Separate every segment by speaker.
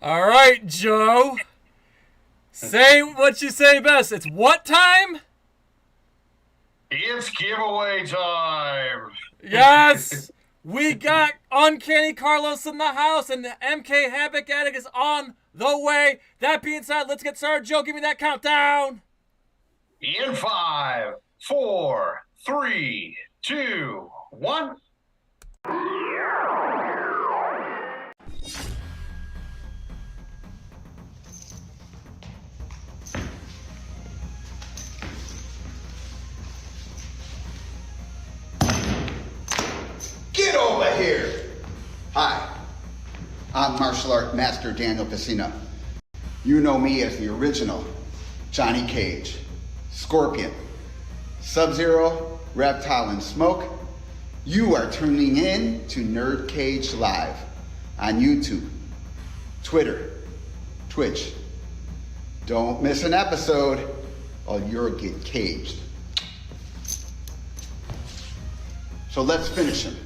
Speaker 1: All right, Joe. Say what you say best. It's what time?
Speaker 2: It's giveaway time.
Speaker 1: Yes. We got Uncanny Carlos in the house, and the MK Habit Addict is on the way. That being said, let's get started. Joe, give me that countdown.
Speaker 2: In 5, 4, 3, 2, 1.
Speaker 3: Get over here! Hi, I'm martial art master Daniel Pacina. You know me as the original Johnny Cage, Scorpion, Sub-Zero, Reptile, and Smoke. You are tuning in to NerdCage Live on YouTube, Twitter, Twitch. Don't miss an episode or you'll get caged. So let's finish him.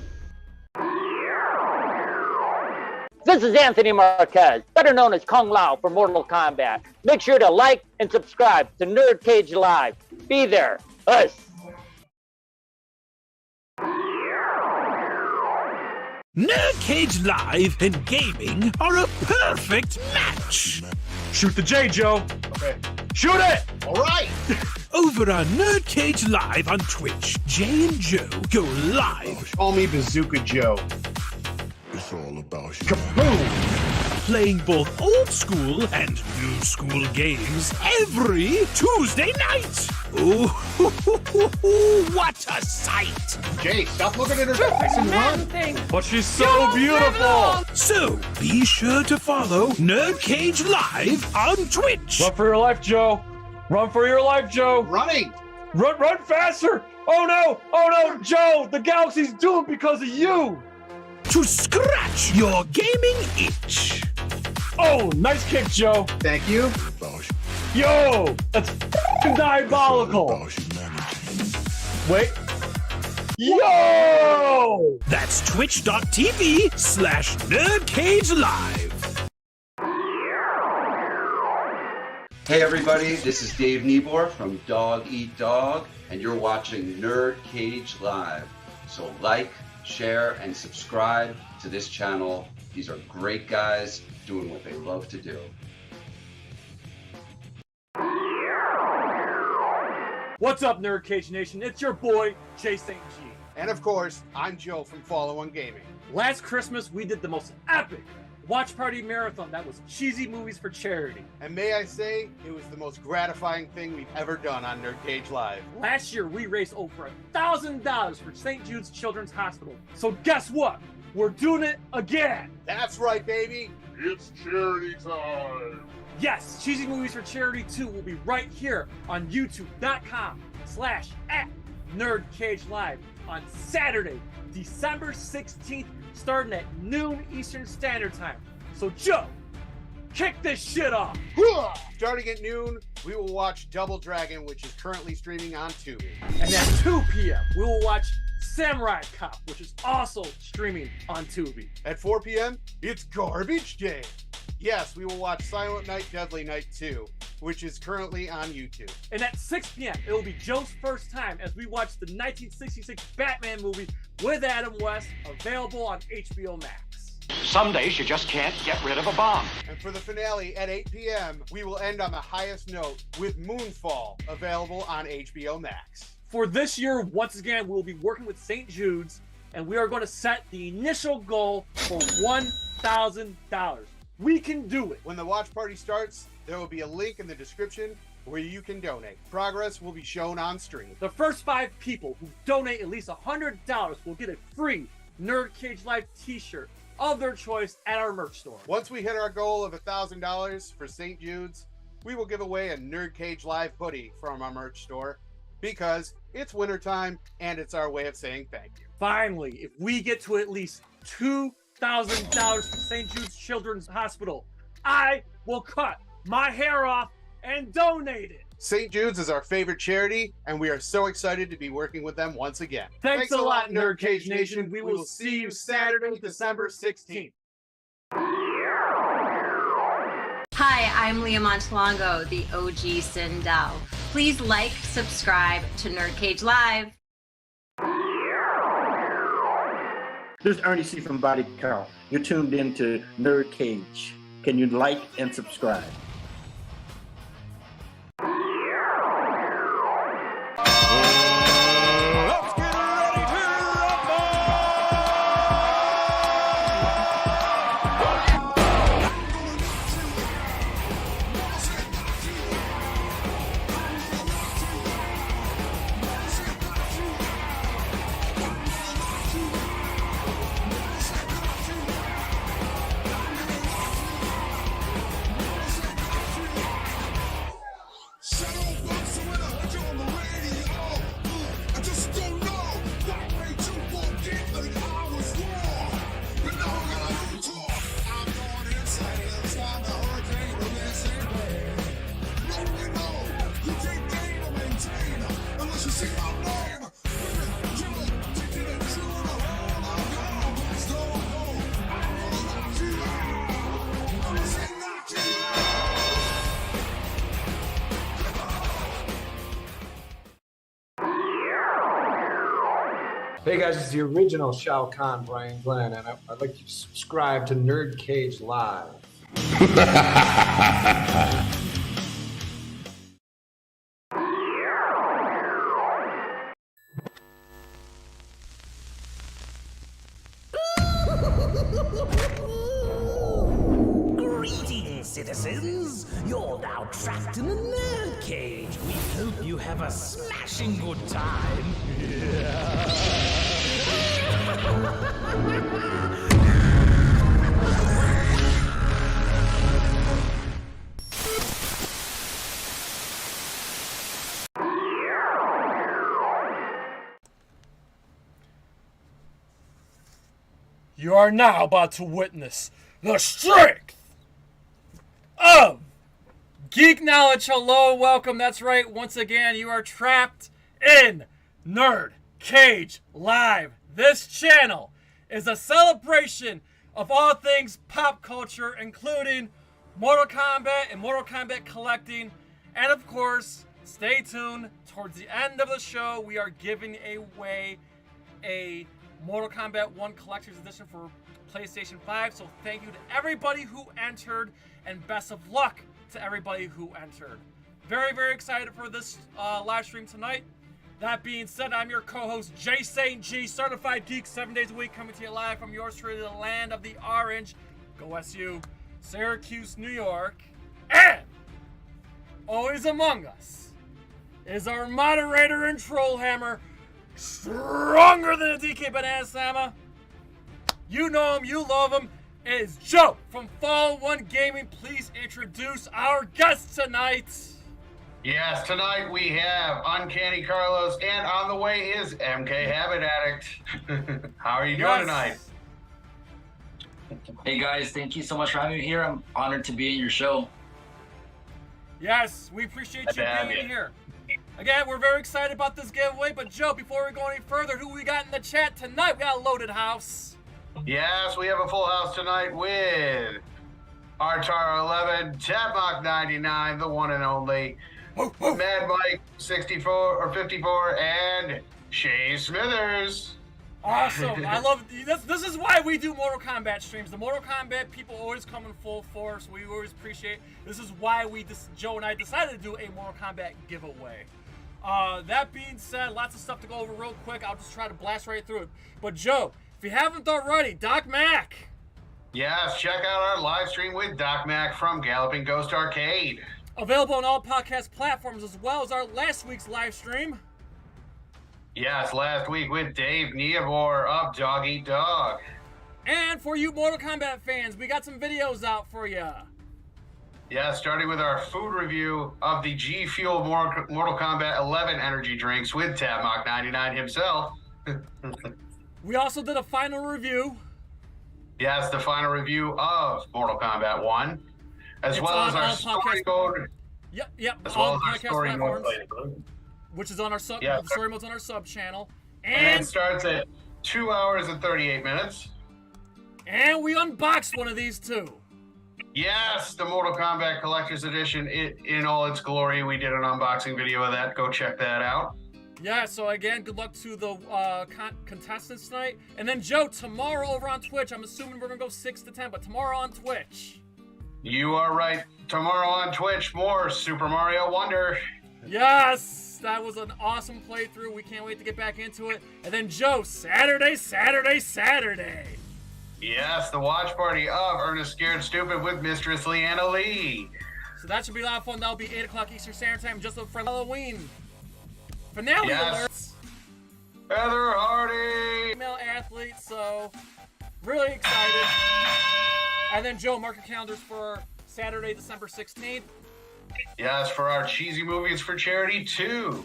Speaker 4: This is Anthony Marquez, better known as Kung Lao for Mortal Kombat. Make sure to like and subscribe to NerdCage Live. Be there. Us.
Speaker 5: NerdCage Live and gaming are a perfect match.
Speaker 6: Shoot the J, Joe.
Speaker 2: Okay.
Speaker 6: Shoot it!
Speaker 2: All right.
Speaker 5: Over on NerdCage Live on Twitch, Jay and Joe go live.
Speaker 6: Call me Bazooka Joe.
Speaker 7: It's all about you.
Speaker 6: Kaboom!
Speaker 5: Playing both old school and new school games every Tuesday night. Ooh, what a sight!
Speaker 2: Jay, stop looking at her face and run.
Speaker 6: But she's so beautiful!
Speaker 5: So be sure to follow NerdCage Live on Twitch.
Speaker 6: Run for your life, Joe. Run for your life, Joe.
Speaker 2: Running.
Speaker 6: Run faster! Oh no, Joe! The galaxy's doomed because of you!
Speaker 5: To scratch your gaming itch.
Speaker 6: Oh, nice kick, Joe.
Speaker 2: Thank you.
Speaker 6: Yo, that's diabolical. Wait. Yo!
Speaker 5: That's twitch.tv/NerdCage Live.
Speaker 8: Hey everybody, this is Dave Niebor from Dog Eat Dog, and you're watching NerdCage Live. So like, share, and subscribe to this channel. These are great guys doing what they love to do.
Speaker 1: What's up, NerdCage Nation? It's your boy, Jay St. G.
Speaker 9: And of course, I'm Joe from FallenOne Gaming.
Speaker 1: Last Christmas, we did the most epic watch party marathon that was cheesy movies for charity.
Speaker 9: And may I say, it was the most gratifying thing we've ever done on NerdCage Live.
Speaker 1: Last year, we raised over $1,000 for St. Jude's Children's Hospital. So guess what? We're doing it again.
Speaker 9: That's right, baby.
Speaker 7: It's charity time.
Speaker 1: Yes, Cheesy Movies for Charity 2 will be right here on youtube.com/@NerdCage Live on Saturday, December 16th, starting at noon Eastern Standard Time. So Joe, kick this shit off.
Speaker 9: Starting at noon, we will watch Double Dragon, which is currently streaming on Tubi.
Speaker 1: And at 2 p.m., we will watch Samurai Cop, which is also streaming on Tubi.
Speaker 9: At 4 p.m., it's Garbage Day. Yes, we will watch Silent Night, Deadly Night 2, which is currently on YouTube.
Speaker 1: And at 6 p.m., it will be Joe's first time as we watch the 1966 Batman movie with Adam West, available on HBO Max.
Speaker 10: Some days you just can't get rid of a bomb.
Speaker 9: And for the finale at 8 p.m., we will end on the highest note with Moonfall, available on HBO Max.
Speaker 1: For this year, once again, we'll be working with St. Jude's, and we are going to set the initial goal for $1,000. We can do it.
Speaker 9: When the watch party starts, there will be a link in the description where you can donate. Progress will be shown on stream.
Speaker 1: The first 5 people who donate at least $100 will get a free NerdCage Live t-shirt of their choice at our merch store.
Speaker 9: Once we hit our goal of $1,000 for St. Jude's, we will give away a NerdCage Live hoodie from our merch store because it's wintertime and it's our way of saying thank you.
Speaker 1: Finally, if we get to at least $2,000 for St. Jude's Children's Hospital, I will cut my hair off and donate it.
Speaker 9: St. Jude's is our favorite charity, and we are so excited to be working with them once again.
Speaker 1: Thanks a lot, NerdCage Nation. We will see you Saturday, December 16th.
Speaker 11: I'm Leah Montalongo, the OG Sindel. Please like, subscribe to NerdCage Live.
Speaker 12: This is Ernie C. from Body Count. You're tuned in to NerdCage. Can you like and subscribe?
Speaker 13: Hey guys, it's the original Shao Kahn, Brian Glenn, and I'd like you to subscribe to NerdCage Live.
Speaker 5: Greetings, citizens! You're now trapped in the nerd cage. We hope you have a smashing good time.
Speaker 6: You are now about to witness the strength of Geek Knowledge. Hello, welcome. That's right. Once again, you are trapped in Nerd Cage Live. This channel is a celebration of all things pop culture, including Mortal Kombat and Mortal Kombat collecting. And of course, stay tuned. Towards the end of the show, we are giving away a Mortal Kombat 1 Collector's Edition for PlayStation 5. So thank you to everybody who entered, and best of luck to everybody who entered. Very, very excited for this live stream tonight. That being said, I'm your co-host, Jay St. G, Certified Geek, 7 days a week, coming to you live from yours truly, the land of the orange. Go SU, Syracuse, New York. And always among us is our moderator and troll hammer, stronger than a DK Banana Sama. You know him, you love him. It is Joe from FallenOne Gaming. Please introduce our guest tonight.
Speaker 2: Yes, tonight we have Uncanny Carlos, and on the way is MK Habit Addict. How are you doing tonight?
Speaker 14: Hey guys, thank you so much for having me here. I'm honored to be in your show.
Speaker 6: Yes, we appreciate you being here. Again, we're very excited about this giveaway, but Joe, before we go any further, who we got in the chat tonight? We got a loaded house.
Speaker 2: Yes, we have a full house tonight with Artar 11, Tapmock 99, the one and only, Mad Mike 64 or 54, and Shay Smithers.
Speaker 6: Awesome. I love this is why we do Mortal Kombat streams. The Mortal Kombat people always come in full force. We always appreciate. This is why Joe and I decided to do a Mortal Kombat giveaway. That being said, lots of stuff to go over real quick. I'll just try to blast right through it. But Joe, if you haven't already, Doc Mac.
Speaker 2: Yes, check out our live stream with Doc Mac from Galloping Ghost Arcade.
Speaker 6: Available on all podcast platforms, as well as our last week's live stream.
Speaker 2: Yes, last week with Dave Neabor of Dog Eat Dog.
Speaker 6: And for you Mortal Kombat fans, we got some videos out for you.
Speaker 2: Yeah, starting with our food review of the G Fuel Mortal Kombat 11 energy drinks with Tapmock 99 himself.
Speaker 6: We also did a final review.
Speaker 2: Yes, the final review of Mortal Kombat 1, as well as our story mode.
Speaker 6: Yep.
Speaker 2: As well as our story mode,
Speaker 6: which is on our sub.
Speaker 2: Yeah,
Speaker 6: the story mode's on our sub channel,
Speaker 2: and it starts at 2 hours and 38 minutes.
Speaker 6: And we unboxed one of these too.
Speaker 2: Yes, the Mortal Kombat Collector's Edition in all its glory. We did an unboxing video of that. Go check that out.
Speaker 6: Yeah, so again, good luck to the contestants tonight. And then, Joe, tomorrow over on Twitch, I'm assuming we're going to go 6 to 10, but tomorrow on Twitch.
Speaker 2: You are right. Tomorrow on Twitch, more Super Mario Wonder.
Speaker 6: Yes! That was an awesome playthrough. We can't wait to get back into it. And then, Joe, Saturday.
Speaker 2: Yes, the watch party of Ernest Scared Stupid with Mistress Leanna Lee.
Speaker 6: So that should be a lot of fun. That'll be 8 o'clock Eastern Standard Time, just for Halloween. Finale alerts.
Speaker 2: Heather Hardy.
Speaker 6: Female athlete, so really excited. And then, Joe, mark your calendars for Saturday, December 16th.
Speaker 2: Yes, for our Cheesy Movies for Charity 2.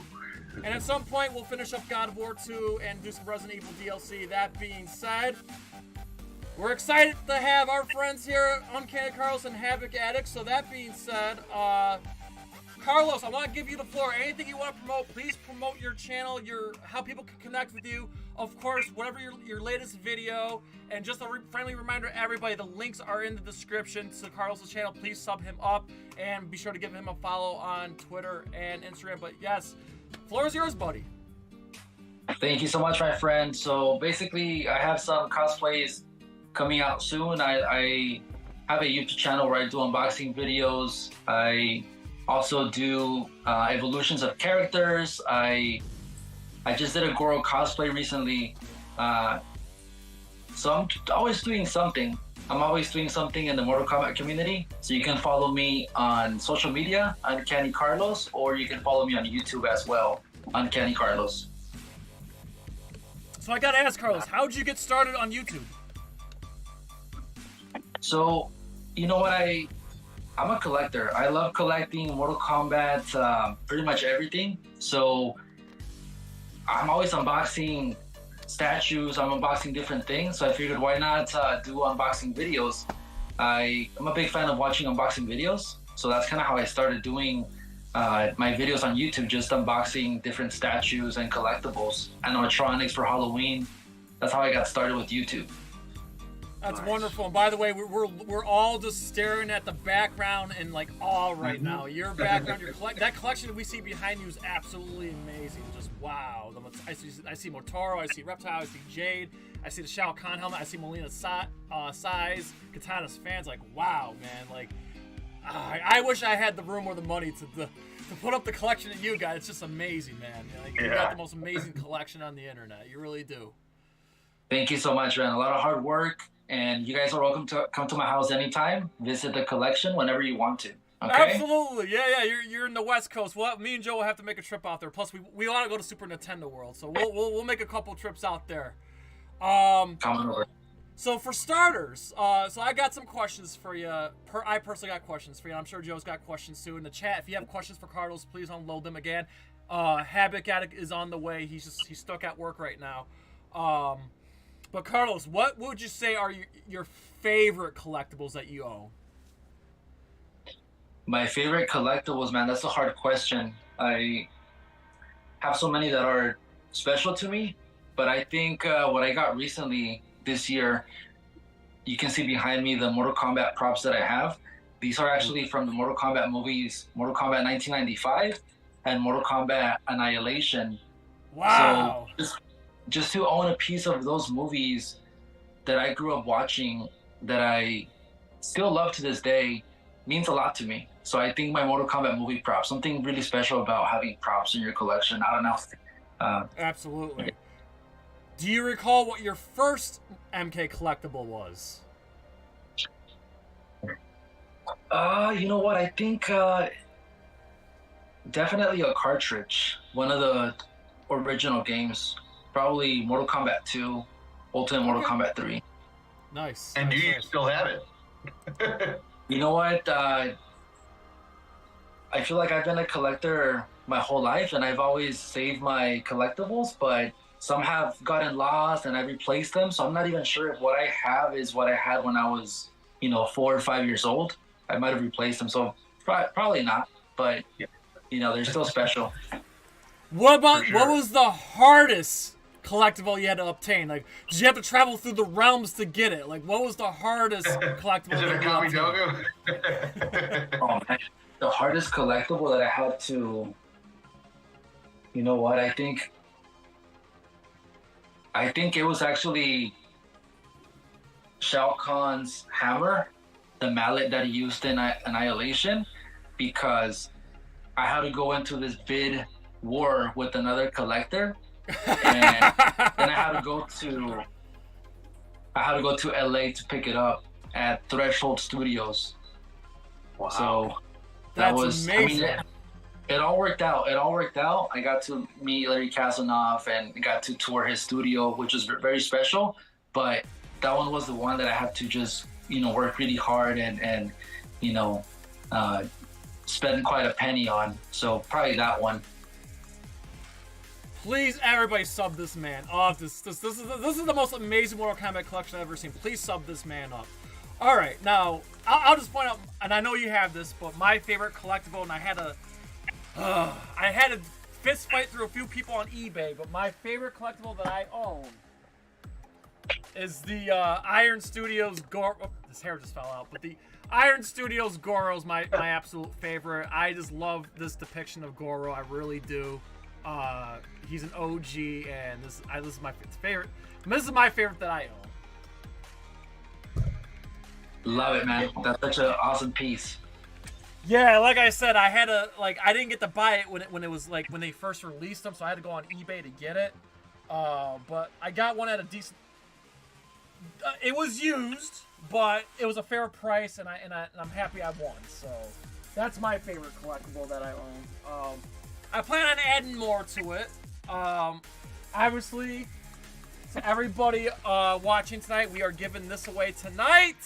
Speaker 6: And at some point, we'll finish up God of War 2 and do some Resident Evil DLC. That being said, we're excited to have our friends here, Uncanny Carlos and Habit Addict. So that being said, Carlos, I want to give you the floor. Anything you want to promote, please promote your channel, how people can connect with you. Of course, whatever your latest video. And just a friendly reminder to everybody, the links are in the description to Carlos' channel. Please sub him up and be sure to give him a follow on Twitter and Instagram. But yes, floor is yours, buddy.
Speaker 14: Thank you so much, my friend. So basically, I have some cosplays coming out soon. I have a YouTube channel where I do unboxing videos. I also do evolutions of characters. I just did a Goro cosplay recently. So I'm always doing something. I'm always doing something in the Mortal Kombat community. So you can follow me on social media, Uncanny Carlos, or you can follow me on YouTube as well, Uncanny Carlos.
Speaker 6: So I gotta ask, Carlos, how'd you get started on YouTube?
Speaker 14: So, you know what, I'm a collector. I love collecting Mortal Kombat, pretty much everything. So I'm always unboxing statues, I'm unboxing different things. So I figured why not do unboxing videos. I'm a big fan of watching unboxing videos. So that's kind of how I started doing my videos on YouTube, just unboxing different statues and collectibles, animatronics for Halloween. That's how I got started with YouTube.
Speaker 6: That's wonderful. And by the way, we're all just staring at the background in like awe right now. Your background, that collection we see behind you is absolutely amazing. Just wow. I see Motaro, I see Reptile, I see Jade, I see the Shao Kahn helmet, I see Molina Size, Katana's fans. Like wow, man. Like I wish I had the room or the money to put up the collection that you got. It's just amazing, man. You got the most amazing collection on the internet. You really do.
Speaker 14: Thank you so much, man. A lot of hard work. And you guys are welcome to come to my house anytime. Visit the collection whenever you want to. Okay?
Speaker 6: Absolutely, yeah. You're in the West Coast. Well, me and Joe will have to make a trip out there. Plus, we want to go to Super Nintendo World, so we'll make a couple trips out there.
Speaker 14: Coming over.
Speaker 6: So for starters, so I got some questions for you. I personally got questions for you. I'm sure Joe's got questions too in the chat. If you have questions for Carlos, please unload them again. Habit Addict is on the way. He's stuck at work right now. But Carlos, what would you say are your favorite collectibles that you own?
Speaker 14: My favorite collectibles, man, that's a hard question. I have so many that are special to me, but I think what I got recently this year, you can see behind me the Mortal Kombat props that I have. These are actually from the Mortal Kombat movies, Mortal Kombat 1995 and Mortal Kombat Annihilation.
Speaker 6: Wow.
Speaker 14: So just to own a piece of those movies that I grew up watching, that I still love to this day, means a lot to me. So I think my Mortal Kombat movie props, something really special about having props in your collection. I don't know.
Speaker 6: Absolutely. Do you recall what your first MK collectible was?
Speaker 14: You know what? I think definitely a cartridge. One of the original games. Probably Mortal Kombat 2, Ultimate Mortal Kombat 3.
Speaker 6: Nice.
Speaker 2: And do you still have it?
Speaker 14: You know what? I feel like I've been a collector my whole life, and I've always saved my collectibles, but some have gotten lost, and I've replaced them, so I'm not even sure if what I have is what I had when I was, 4 or 5 years old. I might have replaced them, so probably not, but, they're still special.
Speaker 6: What was the hardest collectible you had to obtain? Like, did you have to travel through the realms to get it? Like, what was the hardest collectible?
Speaker 2: Is it a
Speaker 6: that you
Speaker 2: Kami
Speaker 6: obtained?
Speaker 2: Dogu?
Speaker 14: Oh man, the hardest collectible that I had to. You know what? I think it was actually Shao Kahn's hammer, the mallet that he used in Annihilation, because I had to go into this bid war with another collector, and then I had to go to LA to pick it up at Threshold Studios.
Speaker 6: Wow.
Speaker 14: So
Speaker 6: That's
Speaker 14: was
Speaker 6: amazing.
Speaker 14: I mean, it all worked out. I got to meet Larry Kasanoff and got to tour his studio, which was very special. But that one was the one that I had to just, work really hard and spend quite a penny on. So probably that one.
Speaker 6: Please, everybody, sub this man. Oh, this is the most amazing Mortal Kombat collection I've ever seen. Please sub this man up. All right, now I'll just point out, and I know you have this, but my favorite collectible, and I had a fist fight through a few people on eBay, but my favorite collectible that I own is the Iron Studios Goro. Oh, this hair just fell out, but the Iron Studios Goro is my absolute favorite. I just love this depiction of Goro. I really do. He's an OG, and this is my favorite. This is my favorite that I own.
Speaker 14: Love it, man. That's such an awesome piece.
Speaker 6: Yeah, like I said, I didn't get to buy it when it was when they first released them, so I had to go on eBay to get it. But I got one at a decent. It was used, but it was a fair price, and I'm happy I won. So that's my favorite collectible that I own. I plan on adding more to it. Obviously, to everybody watching tonight, we are giving this away tonight.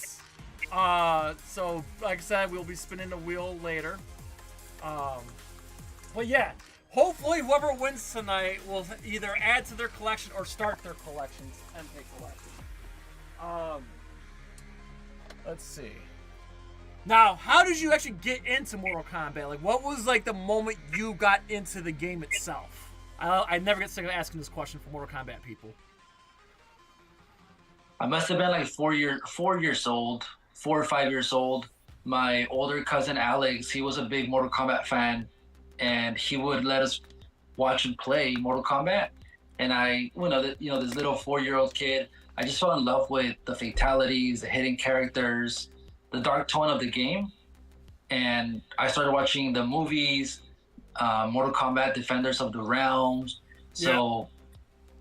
Speaker 6: So like I said, we'll be spinning the wheel later. But yeah, hopefully whoever wins tonight will either add to their collection or start their collections, MK collection. Let's see. Now, how did you actually get into Mortal Kombat? Like, what was the moment you got into the game itself? I never get sick of asking this question for Mortal Kombat people.
Speaker 14: I must have been 4 years old, 4 or 5 years old. My older cousin Alex, he was a big Mortal Kombat fan, and he would let us watch and play Mortal Kombat. And I, this little 4-year-old kid, I just fell in love with the fatalities, the hidden characters, the dark tone of the game. And I started watching the movies, Mortal Kombat, Defenders of the Realms. So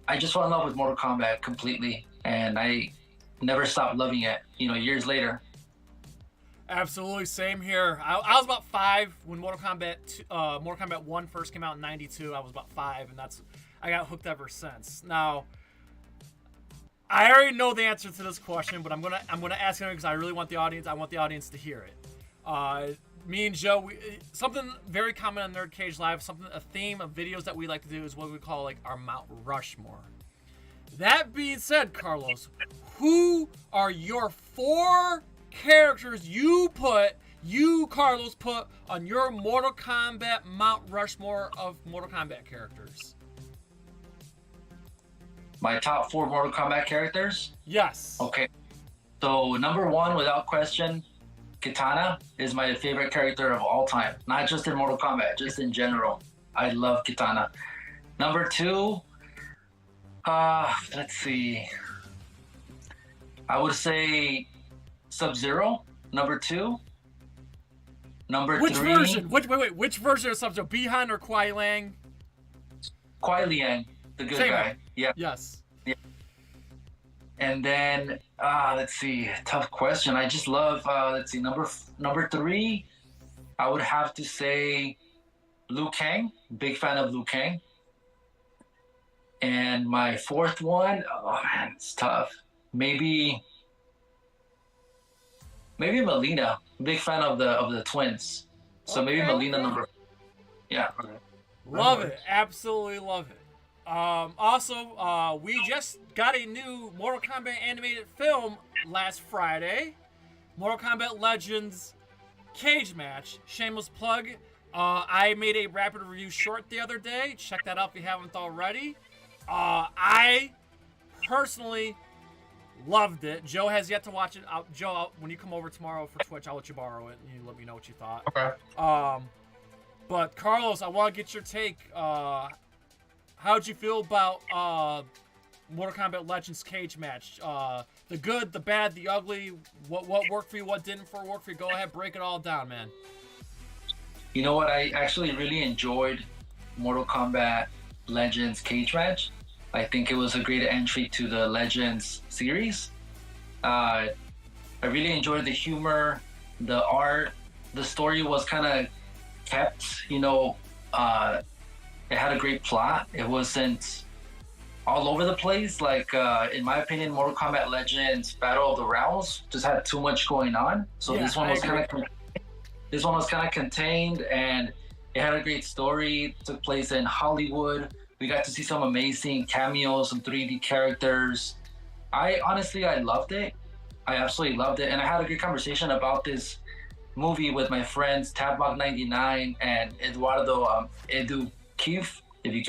Speaker 14: I just fell in love with Mortal Kombat completely. And I never stopped loving it, years later.
Speaker 6: Absolutely, same here. I was about 5 when Mortal Kombat 1 first came out in '92. I was about 5, and I got hooked ever since. Now, I already know the answer to this question, but I'm gonna ask it because I really want the audience to hear it. Me and Joe, something very common on NerdCage Live, a theme of videos that we like to do is what we call our Mount Rushmore. That being said, Carlos, who are your 4 characters you, Carlos, put on your Mortal Kombat Mount Rushmore of Mortal Kombat characters?
Speaker 14: My top 4 Mortal Kombat characters?
Speaker 6: Yes.
Speaker 14: Okay. So number 1, without question, Kitana is my favorite character of all time. Not just in Mortal Kombat, just in general. I love Kitana. Number 2, let's see. I would say Sub-Zero, number 2. Number 3.
Speaker 6: Which version? Which version of Sub-Zero? Bi-Han or Kuai Liang?
Speaker 14: Kuai Liang, the good guy.
Speaker 6: One.
Speaker 14: Yeah.
Speaker 6: Yes.
Speaker 14: Yeah. And then let's see. Tough question. I just love. Let's see. Number 3, I would have to say Liu Kang. Big fan of Liu Kang. And my 4th one, oh man, it's tough. Maybe Melina. Big fan of the twins. So maybe Melina number. Yeah.
Speaker 6: Love it. Absolutely love it. Also, we just got a new Mortal Kombat animated film last Friday. Mortal Kombat Legends Cage Match. Shameless plug. I made a rapid review short the other day. Check that out if you haven't already. I personally loved it. Joe has yet to watch it. Joe, when you come over tomorrow for Twitch, I'll let you borrow it and you let me know what you thought.
Speaker 2: Okay.
Speaker 6: But Carlos, I want to get your take. How'd you feel about Mortal Kombat Legends cage match? The good, the bad, the ugly. What worked for you? What didn't work for you? Go ahead, break it all down, man.
Speaker 14: You know what? I actually really enjoyed Mortal Kombat Legends cage match. I think it was a great entry to the Legends series. I really enjoyed the humor, the art. The story was kind of kept, it had a great plot. It wasn't all over the place. Like, in my opinion, Mortal Kombat Legends Battle of the Realms just had too much going on. So this one was kind of contained, and it had a great story. It took place in Hollywood. We got to see some amazing cameos, some 3D characters. I loved it. I absolutely loved it. And I had a good conversation about this movie with my friends Tablock99 and Eduardo Edu Keefe. If you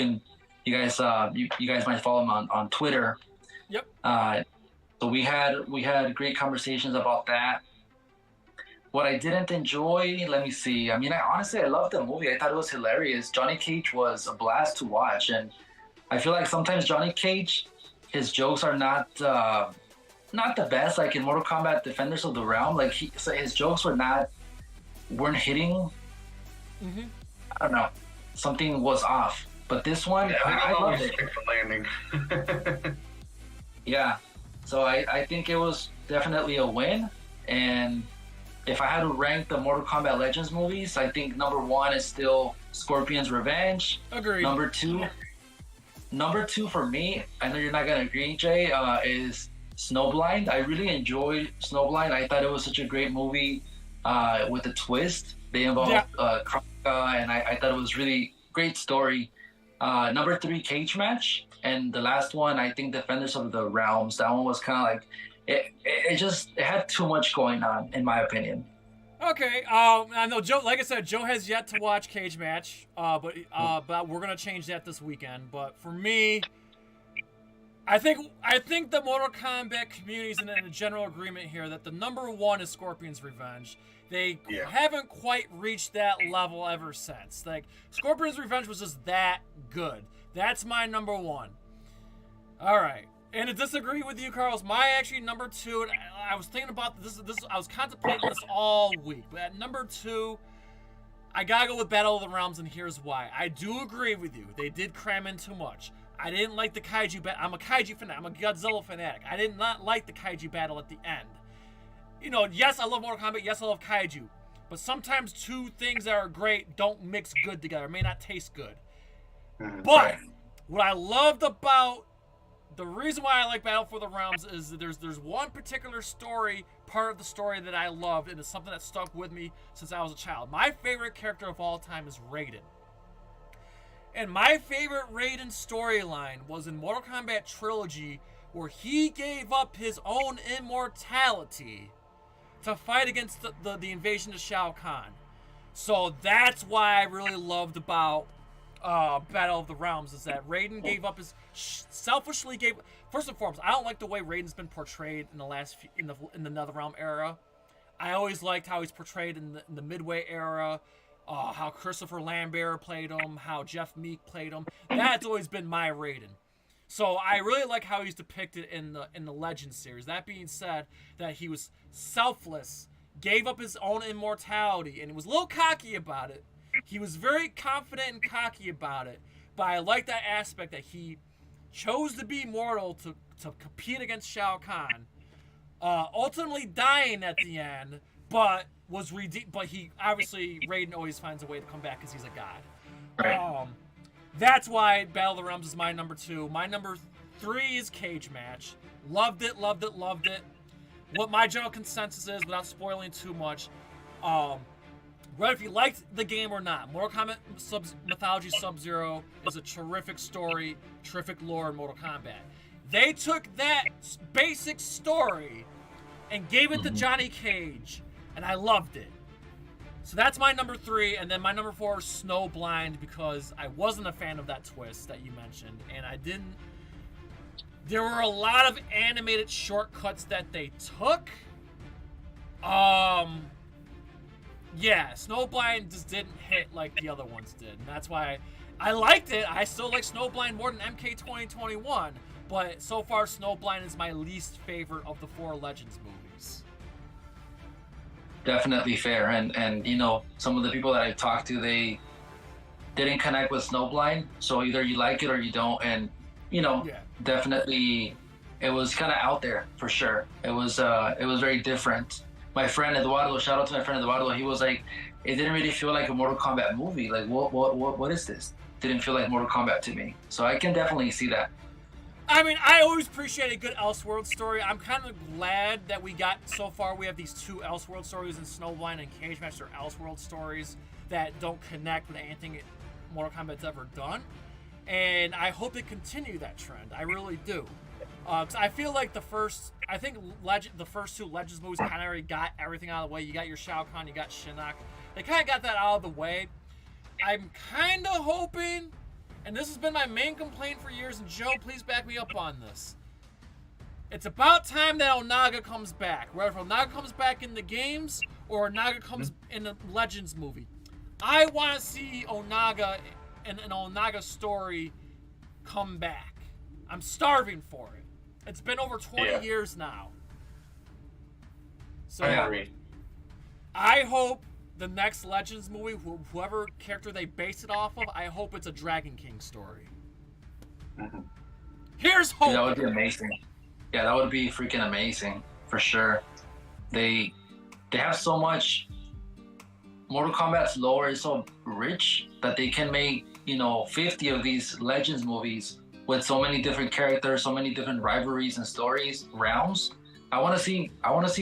Speaker 14: guys might follow him on Twitter.
Speaker 6: Yep.
Speaker 14: So we had great conversations about that. What I didn't enjoy, let me see. I mean, I loved the movie. I thought it was hilarious. Johnny Cage was a blast to watch, and I feel like sometimes Johnny Cage, his jokes are not the best. Like in Mortal Kombat Defenders of the Realm, like his jokes weren't hitting.
Speaker 6: Mm-hmm.
Speaker 14: I don't know, something was off. But this one, I loved it.
Speaker 2: Landing.
Speaker 14: Yeah, so I think it was definitely a win, and if I had to rank the Mortal Kombat Legends movies, I think number 1 is still Scorpion's Revenge.
Speaker 6: Agreed.
Speaker 14: Number two for me, I know you're not gonna agree, Jay, is Snowblind. I really enjoyed Snowblind. I thought it was such a great movie with a twist. They involved Kronika, and I thought it was really great story. Number 3, Cage Match, and the last one, I think Defenders of the Realms. That one was kind of like. It had too much going on, in my opinion.
Speaker 6: Okay, I know Joe. Like I said, Joe has yet to watch Cage Match, but we're gonna change that this weekend. But for me, I think the Mortal Kombat community is in a general agreement here that the number 1 is Scorpion's Revenge. They haven't quite reached that level ever since. Like Scorpion's Revenge was just that good. That's my number 1. All right. And to disagree with you, Carlos, my actually number 2, and I was thinking about this. I was contemplating this all week. But at number 2, I gotta go with Battle of the Realms, and here's why. I do agree with you. They did cram in too much. I didn't like the kaiju battle. I'm a kaiju fanatic. I'm a Godzilla fanatic. I did not like the kaiju battle at the end. Yes, I love Mortal Kombat. Yes, I love kaiju. But sometimes two things that are great don't mix good together. May not taste good. But what I loved about the reason why I like Battle for the Realms is that there's one particular part of the story that I loved, and it's something that stuck with me since I was a child. My favorite character of all time is Raiden. And my favorite Raiden storyline was in Mortal Kombat Trilogy, where he gave up his own immortality to fight against the invasion of Shao Kahn. So that's why I really loved about Battle of the Realms, is that Raiden gave up selfishly gave. First and foremost, I don't like the way Raiden's been portrayed in the NetherRealm era. I always liked how he's portrayed in the Midway era, how Christopher Lambert played him, how Jeff Meek played him. That's always been my Raiden. So I really like how he's depicted in the Legends series. That being said, that he was selfless, gave up his own immortality, and was a little cocky about it. He was very confident and cocky about it, but I like that aspect that he chose to be mortal to compete against Shao Kahn, ultimately dying at the end, but was redeemed. But he obviously, Raiden always finds a way to come back because he's a god.
Speaker 14: Right.
Speaker 6: That's why Battle of the Realms is my number 2. My number 3 is Cage Match. Loved it, loved it, loved it. What my general consensus is, without spoiling too much, whether if you liked the game or not, Mortal Kombat Mythology Sub-Zero is a terrific story, terrific lore in Mortal Kombat. They took that basic story and gave it to Johnny Cage, and I loved it. So that's my number 3, and then my number 4 is Snowblind, because I wasn't a fan of that twist that you mentioned, and I didn't. There were a lot of animated shortcuts that they took. Yeah, Snowblind just didn't hit like the other ones did, and that's why I liked it. I still like Snowblind more than MK 2021, but so far Snowblind is my least favorite of the 4 Legends movies.
Speaker 14: Definitely fair, and you know, some of the people that I talked to, they didn't connect with Snowblind, so either you like it or you don't, and you know, definitely it was kind of out there for sure. It was very different. My friend Eduardo, shout out to my friend Eduardo, he was like, it didn't really feel like a Mortal Kombat movie. Like, what is this? Didn't feel like Mortal Kombat to me. So I can definitely see that.
Speaker 6: I mean, I always appreciate a good Elseworld story. I'm kind of glad that we have these 2 Elseworld stories in Snowblind and Cage Match. They're Elseworld stories that don't connect with anything Mortal Kombat's ever done. And I hope they continue that trend. I really do. 'Cause I feel like the first 2 Legends movies kind of already got everything out of the way. You got your Shao Kahn, you got Shinnok. They kind of got that out of the way. I'm kind of hoping, and this has been my main complaint for years, and Joe, please back me up on this. It's about time that Onaga comes back. Whether Onaga comes back in the games or Onaga comes in the Legends movie. I want to see Onaga and an Onaga story come back. I'm starving for it. It's been over 20 years now. So
Speaker 2: I agree.
Speaker 6: I hope the next Legends movie, whoever character they base it off of, I hope it's a Dragon King story. Here's hope.
Speaker 14: That would be amazing. Yeah, that would be freaking amazing for sure. They have so much. Mortal Kombat's lore is so rich that they can make, you know, 50 of these Legends movies with so many different characters, so many different rivalries and stories, realms. I want to see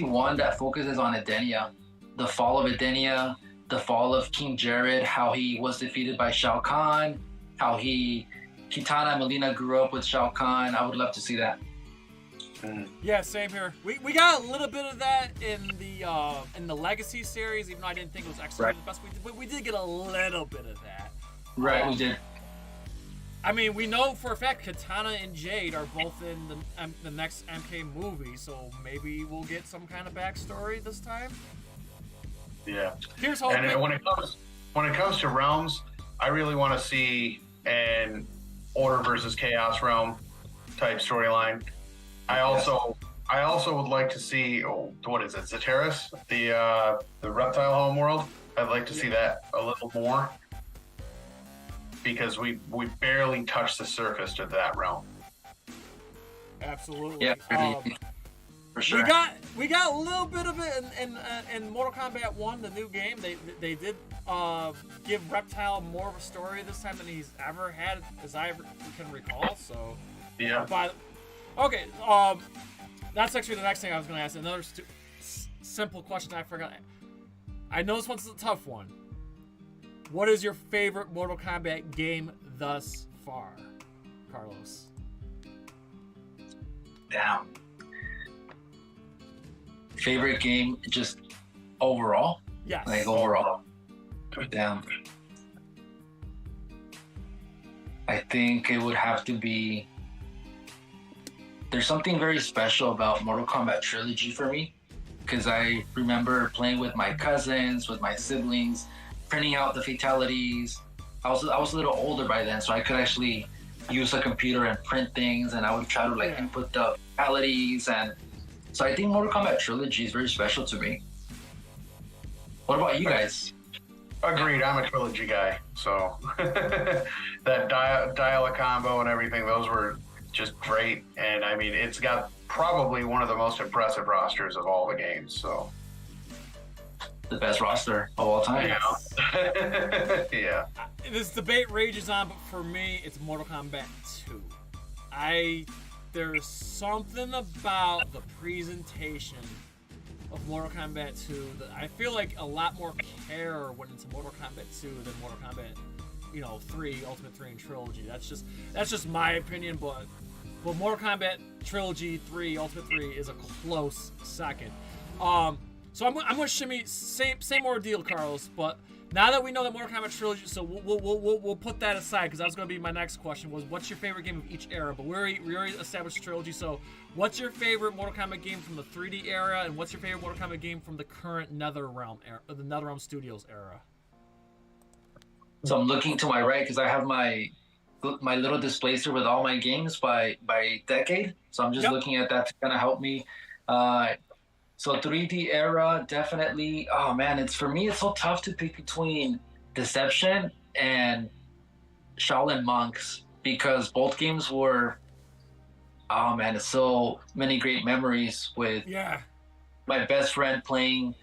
Speaker 14: one that focuses on Edenia, the fall of Edenia, the fall of King Jared, how he was defeated by Shao Kahn, how Kitana and Melina grew up with Shao Kahn. I would love to see that.
Speaker 6: Yeah, same here. We got a little bit of that in the Legacy series, even though I didn't think it was actually the best. We did get a little bit of that.
Speaker 14: Right, we did.
Speaker 6: I mean, we know for a fact Katana and Jade are both in the next MK movie, so maybe we'll get some kind of backstory this time.
Speaker 2: Yeah.
Speaker 6: Here's hoping.
Speaker 2: And when it comes to realms, I really want to see an Order versus Chaos realm type storyline. I also would like to see what is it, Zateris, the reptile home world. I'd like to see that a little more, because we barely touched the surface to that realm.
Speaker 6: Absolutely.
Speaker 14: Yeah, for sure.
Speaker 6: We got a little bit of it in Mortal Kombat 1, the new game. They did give Reptile more of a story this time than he's ever had, as I can recall. So
Speaker 2: yeah.
Speaker 6: But okay, that's actually the next thing I was going to ask. Another simple question I forgot. I know this one's a tough one. What is your favorite Mortal Kombat game thus far, Carlos?
Speaker 14: Damn. Favorite game, just overall?
Speaker 6: Yes.
Speaker 14: Like overall. Damn. I think it would have to be. There's something very special about Mortal Kombat Trilogy for me, because I remember playing with my cousins, with my siblings, printing out the fatalities. I was a little older by then, so I could actually use a computer and print things, and I would try to like input the fatalities, and so I think Mortal Kombat Trilogy is very special to me. What about you guys?
Speaker 2: Agreed, I'm a trilogy guy, so that dial a combo and everything, those were just great, and I mean, it's got probably one of the most impressive rosters of all the games, so.
Speaker 14: The best roster of all time.
Speaker 2: Yeah. Yeah.
Speaker 6: This debate rages on, but for me, it's Mortal Kombat 2. There's something about the presentation of Mortal Kombat 2 that I feel like a lot more care went into Mortal Kombat 2 than Mortal Kombat, 3, Ultimate 3, and Trilogy. That's just my opinion, but Mortal Kombat Trilogy 3, Ultimate 3 is a close second. So I'm gonna shimmy same ordeal, Carlos. But now that we know that Mortal Kombat trilogy, so we'll put that aside because that was gonna be my next question. Was what's your favorite game of each era? But we already established the trilogy. So what's your favorite Mortal Kombat game from the 3D era, and what's your favorite Mortal Kombat game from the current NetherRealm era, or the NetherRealm Studios era?
Speaker 14: So I'm looking to my right because I have my little displacer with all my games by decade. So I'm just looking at that to kind of help me. So 3D era, definitely. Oh man, it's so tough to pick between Deception and Shaolin Monks because both games were. Oh man, it's so many great memories with my best friend playing.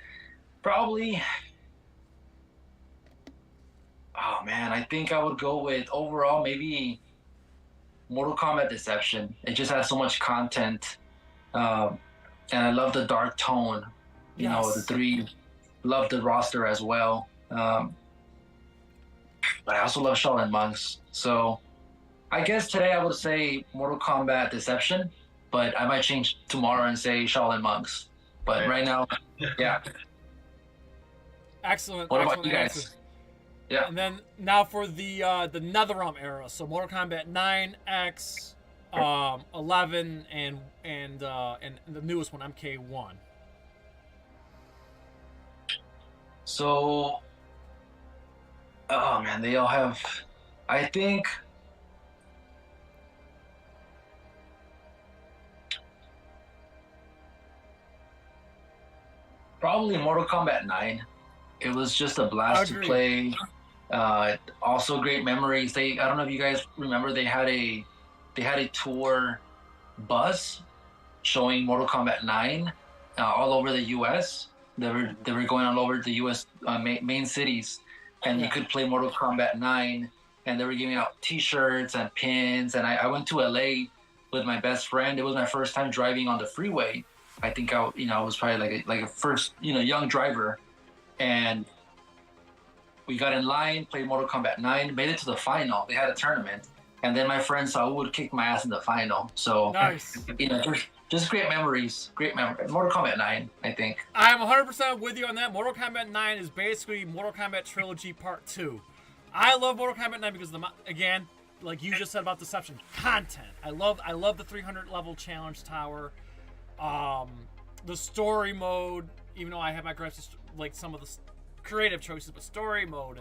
Speaker 14: Probably. Oh man, I think I would go with overall maybe Mortal Kombat Deception. It just has so much content, and I love the dark tone. You know, the three. Love the roster as well, but I also love Shaolin Monks. So I guess today I would say Mortal Kombat Deception, but I might change tomorrow and say Shaolin Monks. But right now, yeah.
Speaker 6: Excellent.
Speaker 14: What
Speaker 6: excellent
Speaker 14: about you guys?
Speaker 6: answer.
Speaker 14: Yeah.
Speaker 6: And then now for the NetherRealm era, so Mortal Kombat 9, X, 11, and the newest one, MK1.
Speaker 14: So, oh man, they all have. I think. Probably Mortal Kombat 9. It was just a blast to play. Also great memories. I don't know if you guys remember, they had a tour bus showing Mortal Kombat 9 all over the U.S. They were going all over the U.S. Main cities, and you could play Mortal Kombat 9. And they were giving out T-shirts and pins. And I went to L.A. with my best friend. It was my first time driving on the freeway. I think I was probably like a first young driver, and we got in line, played Mortal Kombat 9, made it to the final. They had a tournament, and then my friend Saul would kick my ass in the final. So
Speaker 6: nice.
Speaker 14: Just great memories. Great memories. Mortal Kombat 9, I think.
Speaker 6: I'm 100% with you on that. Mortal Kombat 9 is basically Mortal Kombat Trilogy Part 2. I love Mortal Kombat 9 because again, like you just said about Deception, content. I love the 300 level challenge tower. The story mode, even though I have my gripes, like some of the creative choices, but story mode,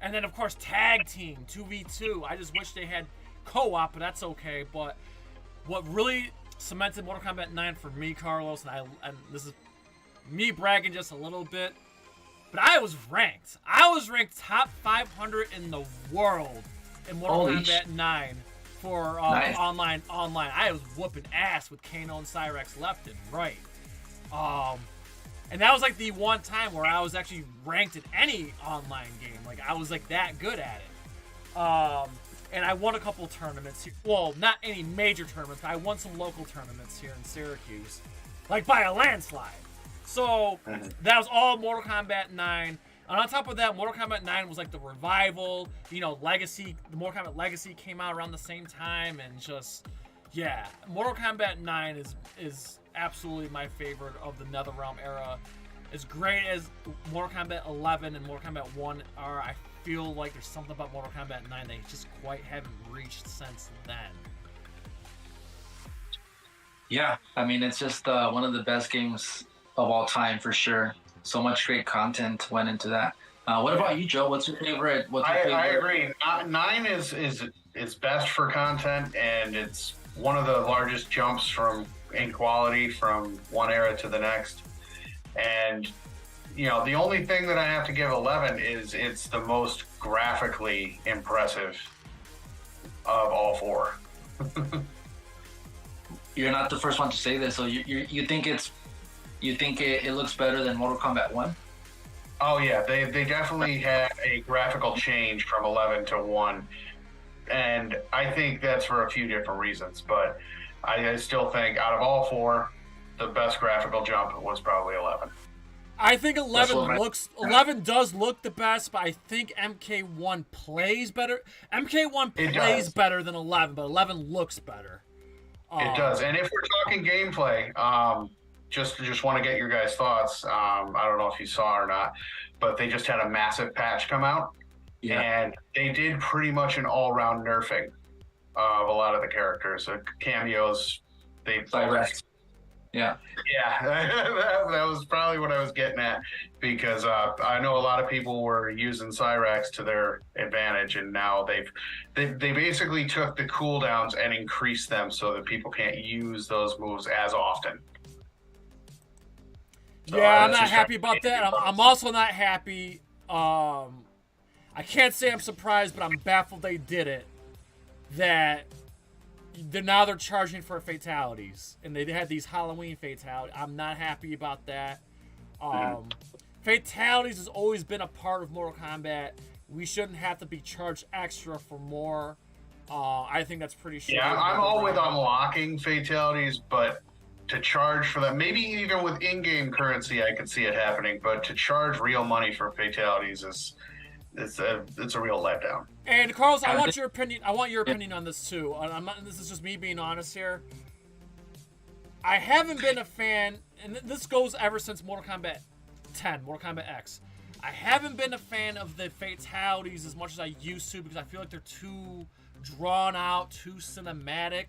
Speaker 6: and then of course tag team 2v2. I just wish they had co-op, but that's okay. But what really cemented Mortal Kombat 9 for me, Carlos, and this is me bragging just a little bit, but I was ranked. I was ranked top 500 in the world in Mortal Kombat 9 for
Speaker 14: nice.
Speaker 6: online. I was whooping ass with Kano and Cyrex left and right. And that was like the one time where I was actually ranked in any online game. Like I was like that good at it. And I won a couple tournaments here. Well, not any major tournaments, but I won some local tournaments here in Syracuse, like by a landslide. So that was all Mortal Kombat 9. And on top of that, Mortal Kombat 9 was like the revival. Legacy. The Mortal Kombat Legacy came out around the same time, and just Mortal Kombat 9 is absolutely my favorite of the NetherRealm era. As great as Mortal Kombat 11 and Mortal Kombat 1 are, I feel like there's something about Mortal Kombat 9 they just quite haven't reached since then.
Speaker 14: Yeah, I mean, it's just one of the best games of all time for sure. So much great content went into that. What about you, Joe? What's your favorite?
Speaker 2: I agree. 9 is best for content, and it's one of the largest jumps in quality from one era to the next. And the only thing that I have to give 11 is it's the most graphically impressive of all four.
Speaker 14: You're not the first one to say this, so you think it looks better than Mortal Kombat 1?
Speaker 2: Oh yeah, they definitely had a graphical change from 11 to 1, and I think that's for a few different reasons. But I still think out of all four, the best graphical jump was probably 11.
Speaker 6: I think 11 does look the best, but I think MK1 plays better. MK1 plays better than 11, but 11 looks better.
Speaker 2: It does. And if we're talking gameplay, just want to get your guys' thoughts. I don't know if you saw or not, but they just had a massive patch come out, and they did pretty much an all-round nerfing of a lot of the characters. Cameos, they
Speaker 14: Yeah,
Speaker 2: that was probably what I was getting at, because I know a lot of people were using Cyrax to their advantage, and now they basically took the cooldowns and increased them so that people can't use those moves as often.
Speaker 6: Yeah, I'm not happy about that. I'm also not happy. I can't say I'm surprised, but I'm baffled they did it. That now they're charging for fatalities, and they had these Halloween fatalities. I'm not happy about that. Fatalities has always been a part of Mortal Kombat. We shouldn't have to be charged extra for more. I think that's pretty shitty.
Speaker 2: Yeah, I'm all with unlocking fatalities, but to charge for that, maybe even with in-game currency, I could see it happening. But to charge real money for fatalities it's a real letdown.
Speaker 6: And Carlos, I want your opinion. I want your opinion on this too. This is just me being honest here. I haven't been a fan, and this goes ever since Mortal Kombat 10, Mortal Kombat X. I haven't been a fan of the fatalities as much as I used to, because I feel like they're too drawn out, too cinematic.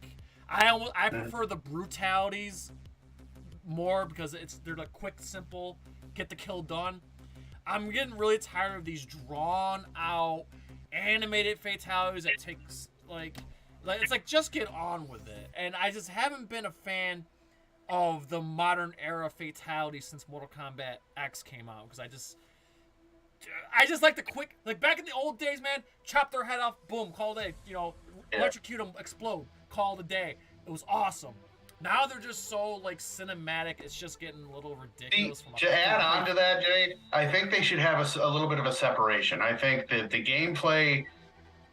Speaker 6: I prefer the brutalities more, because they're like quick, simple, get the kill done. I'm getting really tired of these drawn out animated fatalities that takes like it's like, just get on with it. And I just haven't been a fan of the modern era fatalities since Mortal Kombat X came out, because I just like the quick, like back in the old days, man, chop their head off, boom, call it a day, electrocute them, explode, call it a day. It was awesome. Now they're just so like cinematic, it's just getting a little ridiculous.
Speaker 2: To add on to that, Jay, I think they should have a little bit of a separation. I think that the gameplay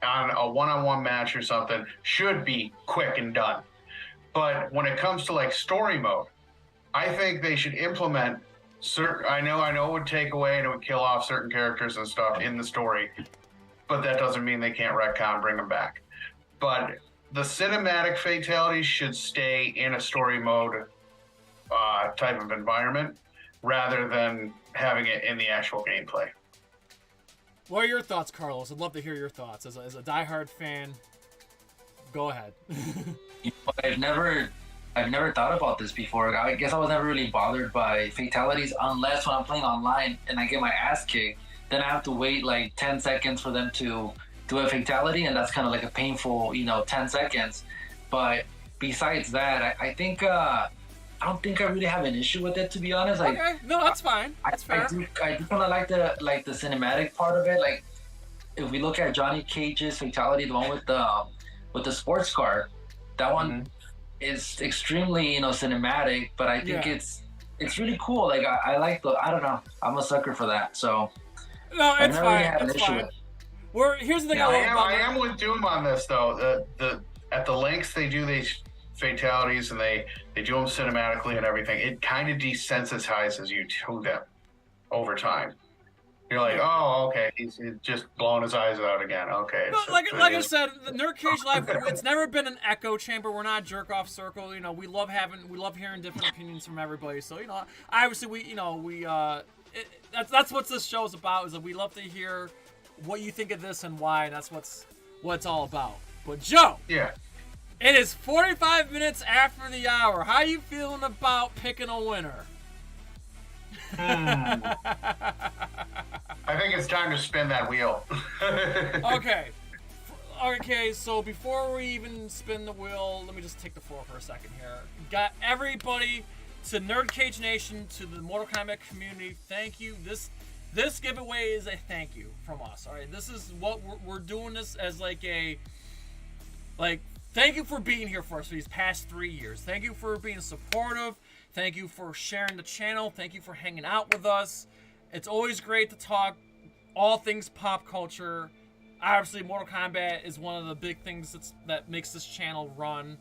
Speaker 2: on a one-on-one match or something should be quick and done. But when it comes to like story mode, I think they should implement certain. I know it would take away and it would kill off certain characters and stuff in the story, but that doesn't mean they can't retcon, bring them back. But the cinematic fatalities should stay in a story mode type of environment, rather than having it in the actual gameplay.
Speaker 6: What are your thoughts, Carlos? I'd love to hear your thoughts as a diehard fan. Go ahead.
Speaker 14: I've never thought about this before. I guess I was never really bothered by fatalities, unless when I'm playing online and I get my ass kicked, then I have to wait like 10 seconds for them to do a fatality, and that's kind of like a painful, 10 seconds. But besides that, I think I don't think I really have an issue with it, to be honest.
Speaker 6: Okay, no, that's fine. That's fair.
Speaker 14: I do kind of like the cinematic part of it. Like, if we look at Johnny Cage's fatality, the one with the sports car, that one is extremely cinematic. But I think it's really cool. Like, I like I don't know. I'm a sucker for that. So
Speaker 6: no, it's fine. It's fine. Here's the thing.
Speaker 2: I am with Doom on this though. At the lengths they do these fatalities, and they do them cinematically and everything, it kind of desensitizes you to them over time. You're like, oh, okay, he's just blowing his eyes out again. Okay.
Speaker 6: But like I said, the NerdCage Live, it's never been an echo chamber. We're not a jerk off circle. We love hearing different opinions from everybody. So obviously that's what this show is about. Is that we love to hear what you think of this and why, and that's what it's all about. But Joe,
Speaker 2: yeah,
Speaker 6: it is 45 minutes after the hour. How you feeling about picking a winner?
Speaker 2: I think it's time to spin that wheel.
Speaker 6: Okay, so before we even spin the wheel, let me just take the floor for a second here. Got everybody to NerdCage Nation, to the Mortal Kombat community, thank you. This giveaway is a thank you from us. All right, this is what we're doing this as thank you for being here for us for these past 3 years. Thank you for being supportive. Thank you for sharing the channel. Thank you for hanging out with us. It's always great to talk all things pop culture. Obviously, Mortal Kombat is one of the big things that makes this channel run.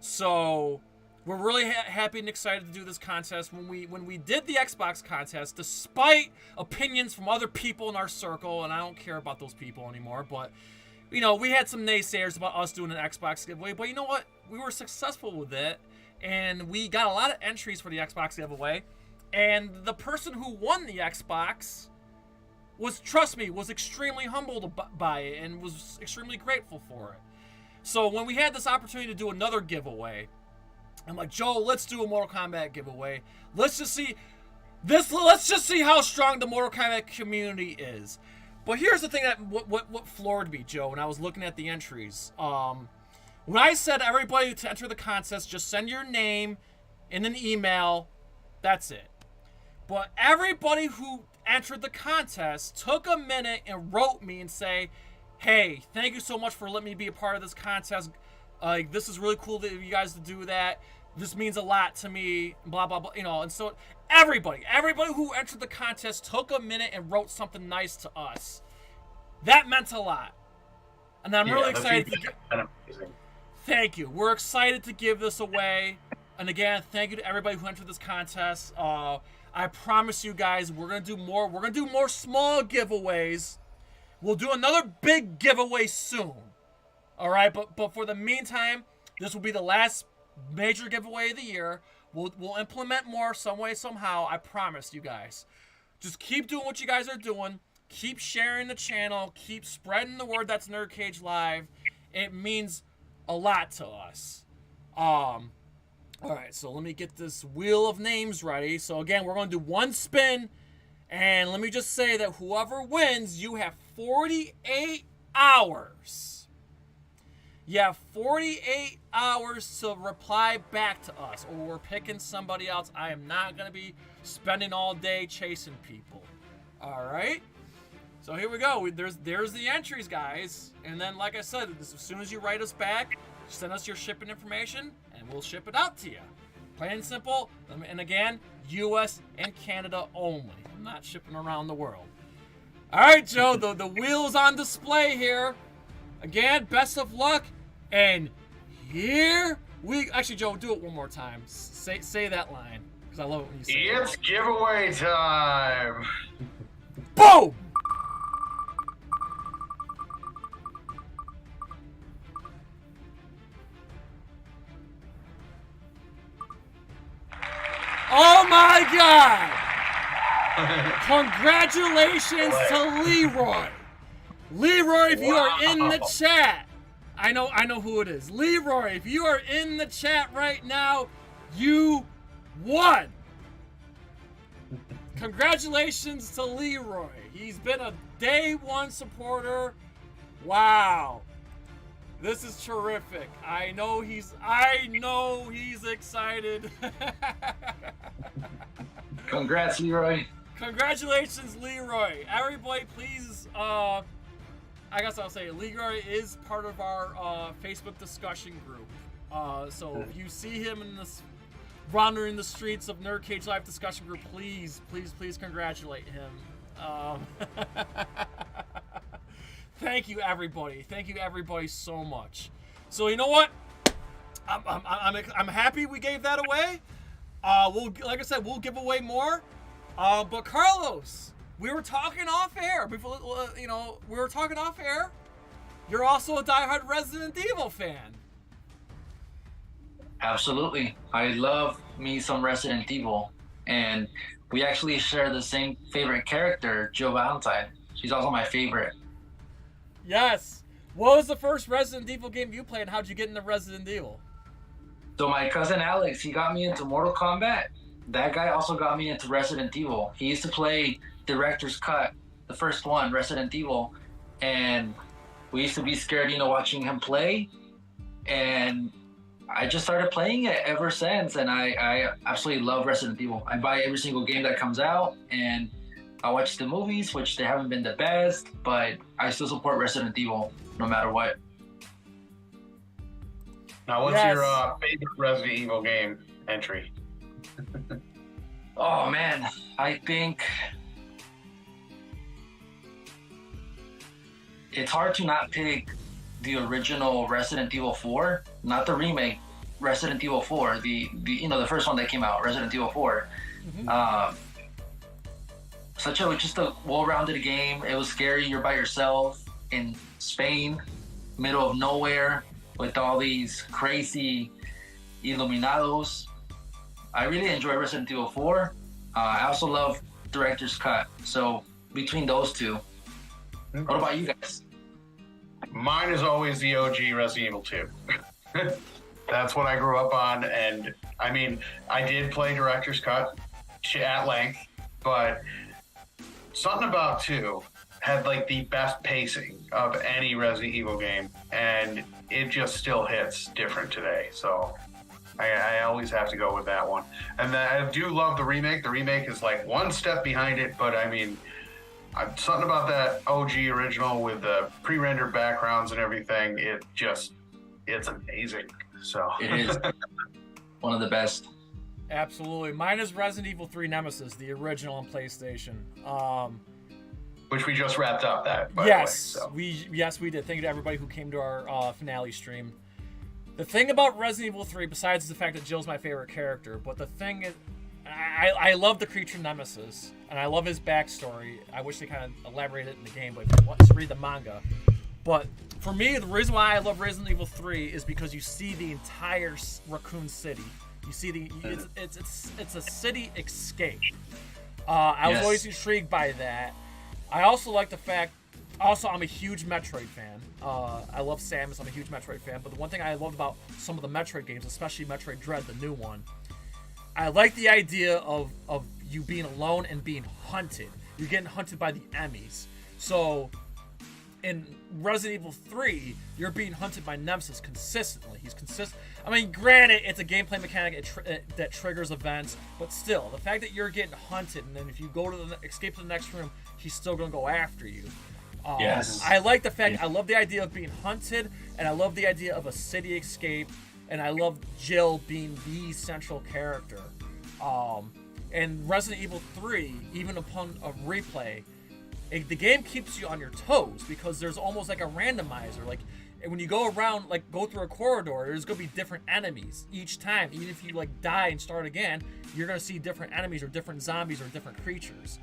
Speaker 6: So we're really happy and excited to do this contest. When we did the Xbox contest, despite opinions from other people in our circle, and I don't care about those people anymore, but we had some naysayers about us doing an Xbox giveaway. But you know what? We were successful with it, and we got a lot of entries for the Xbox giveaway. And the person who won the Xbox was, trust me, was extremely humbled by it and was extremely grateful for it. So when we had this opportunity to do another giveaway, I'm like, Joe, let's do a Mortal Kombat giveaway. Let's just see how strong the Mortal Kombat community is. But here's the thing that what floored me, Joe, when I was looking at the entries. When I said everybody to enter the contest, just send your name in an email, that's it. But everybody who entered the contest took a minute and wrote me and say, hey, thank you so much for letting me be a part of this contest. This is really cool that you guys to do that. This means a lot to me, blah, blah, blah, you know. And so everybody who entered the contest took a minute and wrote something nice to us. That meant a lot. And I'm really excited. Thank you. We're excited to give this away. And again, thank you to everybody who entered this contest. I promise you guys, we're going to do more. We're going to do more small giveaways. We'll do another big giveaway soon. All right, but for the meantime, this will be the last major giveaway of the year. We'll implement more some way, somehow. I promise you guys. Just keep doing what you guys are doing. Keep sharing the channel. Keep spreading the word that's NerdCage Live. It means a lot to us. All right, so let me get this wheel of names ready. So again, we're going to do one spin. And let me just say that whoever wins, you have 48 hours. You have 48 hours to reply back to us, or we're picking somebody else. I am not going to be spending all day chasing people. All right? So here we go. There's the entries, guys. And then, like I said, as soon as you write us back, send us your shipping information, and we'll ship it out to you. Plain and simple. And again, U.S. and Canada only. I'm not shipping around the world. All right, Joe, the wheel's on display here. Again, best of luck. And here we... Actually, Joe, do it one more time. Say that line, because I love it when you say it.
Speaker 2: It's giveaway time.
Speaker 6: Boom! Oh my God! Congratulations to Leroy. Leroy, if you are in the chat, I know who it is. Leroy, if you are in the chat right now, you won. Congratulations to Leroy. He's been a day one supporter. Wow. This is terrific. I know he's excited.
Speaker 14: Congrats, Leroy.
Speaker 6: Congratulations, Leroy. Everybody, please, I guess I'll say Leroy is part of our Facebook discussion group. So if you see him in this wandering the streets of NerdCage Live discussion group, please congratulate him. Thank you, everybody. Thank you, everybody, so much. So you know what? I'm happy we gave that away. Like I said, we'll give away more. But Carlos, we were talking off air before. We were talking off air. You're also a diehard Resident Evil fan.
Speaker 14: Absolutely, I love me some Resident Evil, and we actually share the same favorite character, Jill Valentine. She's also my favorite.
Speaker 6: Yes. What was the first Resident Evil game you played, and how'd you get into Resident Evil?
Speaker 14: So my cousin Alex, he got me into Mortal Kombat. That guy also got me into Resident Evil. He used to play Director's Cut, the first one, Resident Evil, and we used to be scared, watching him play. And I just started playing it ever since, and I absolutely love Resident Evil. I buy every single game that comes out, and I watch the movies, which they haven't been the best, but I still support Resident Evil no matter what.
Speaker 2: Now, what's your favorite Resident Evil game entry?
Speaker 14: Oh man, I think it's hard to not pick the original Resident Evil 4, not the remake, Resident Evil 4, the first one that came out, Resident Evil 4. Mm-hmm. Just a well-rounded game. It was scary. You're by yourself in Spain, middle of nowhere, with all these crazy Illuminados. I really enjoy Resident Evil 4. I also love Director's Cut. So between those two, what about you guys?
Speaker 2: Mine is always the OG Resident Evil 2. That's what I grew up on, and I mean, I did play Director's Cut at length, but something about 2 had like the best pacing of any Resident Evil game, and it just still hits different today. So I always have to go with that one. And then I do love the remake. The remake is like one step behind it, but I mean, something about that OG original with the pre-rendered backgrounds and everything, it's amazing. So
Speaker 14: it is one of the best.
Speaker 6: Absolutely. Mine is Resident Evil 3 Nemesis, the original on PlayStation.
Speaker 2: Which we just wrapped up that, by
Speaker 6: yes,
Speaker 2: the way, so.
Speaker 6: Yes, we did. Thank you to everybody who came to our finale stream. The thing about Resident Evil 3, besides the fact that Jill's my favorite character, but the thing is, I love the creature Nemesis, and I love his backstory. I wish they kind of elaborated it in the game, but if you want to read the manga. But for me, the reason why I love Resident Evil 3 is because you see the entire Raccoon City. You see it's a city escape. I was always intrigued by that. I also like the fact. Also, I'm a huge Metroid fan. I love Samus. I'm a huge Metroid fan. But the one thing I love about some of the Metroid games, especially Metroid Dread, the new one, I like the idea of you being alone and being hunted. You're getting hunted by the enemies. So in Resident Evil 3, you're being hunted by Nemesis consistently. He's consistent. I mean, granted, it's a gameplay mechanic that triggers events, but still, the fact that you're getting hunted, and then if you go to escape to the next room, he's still going to go after you.
Speaker 14: Yes.
Speaker 6: I like the fact. I love the idea of being hunted, and I love the idea of a city escape, and I love Jill being the central character. And Resident Evil 3, even upon a replay, the game keeps you on your toes because there's almost like a randomizer. Like when you go around, like go through a corridor, there's gonna be different enemies each time. Even if you like die and start again, you're gonna see different enemies or different zombies or different creatures.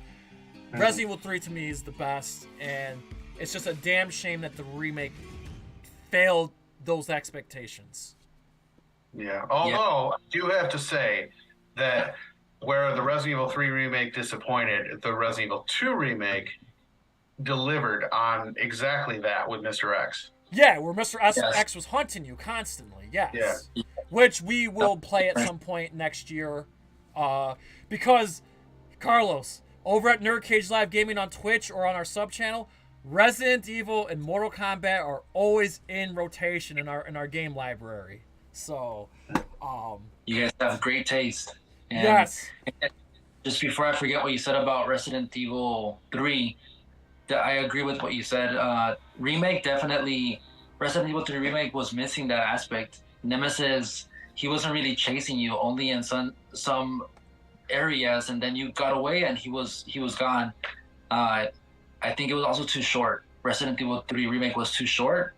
Speaker 6: Resident Evil 3 to me is the best, and it's just a damn shame that the remake failed those expectations.
Speaker 2: Yeah, although I do have to say that where the Resident Evil 3 remake disappointed, the Resident Evil 2 remake delivered on exactly that with Mr. X.
Speaker 6: Yeah, where Mr. X was hunting you constantly, yes. Yeah. Which we will play at some point next year, because, Carlos, over at NerdCage Live Gaming on Twitch or on our sub channel, Resident Evil and Mortal Kombat are always in rotation in our game library. So,
Speaker 14: you guys have great taste. And
Speaker 6: yes.
Speaker 14: Just before I forget what you said about Resident Evil 3, I agree with what you said. Remake definitely. Resident Evil 3 remake was missing that aspect. Nemesis, he wasn't really chasing you, only in some areas, and then you got away and he was gone. I think it was also too short. Resident Evil 3 remake was too short,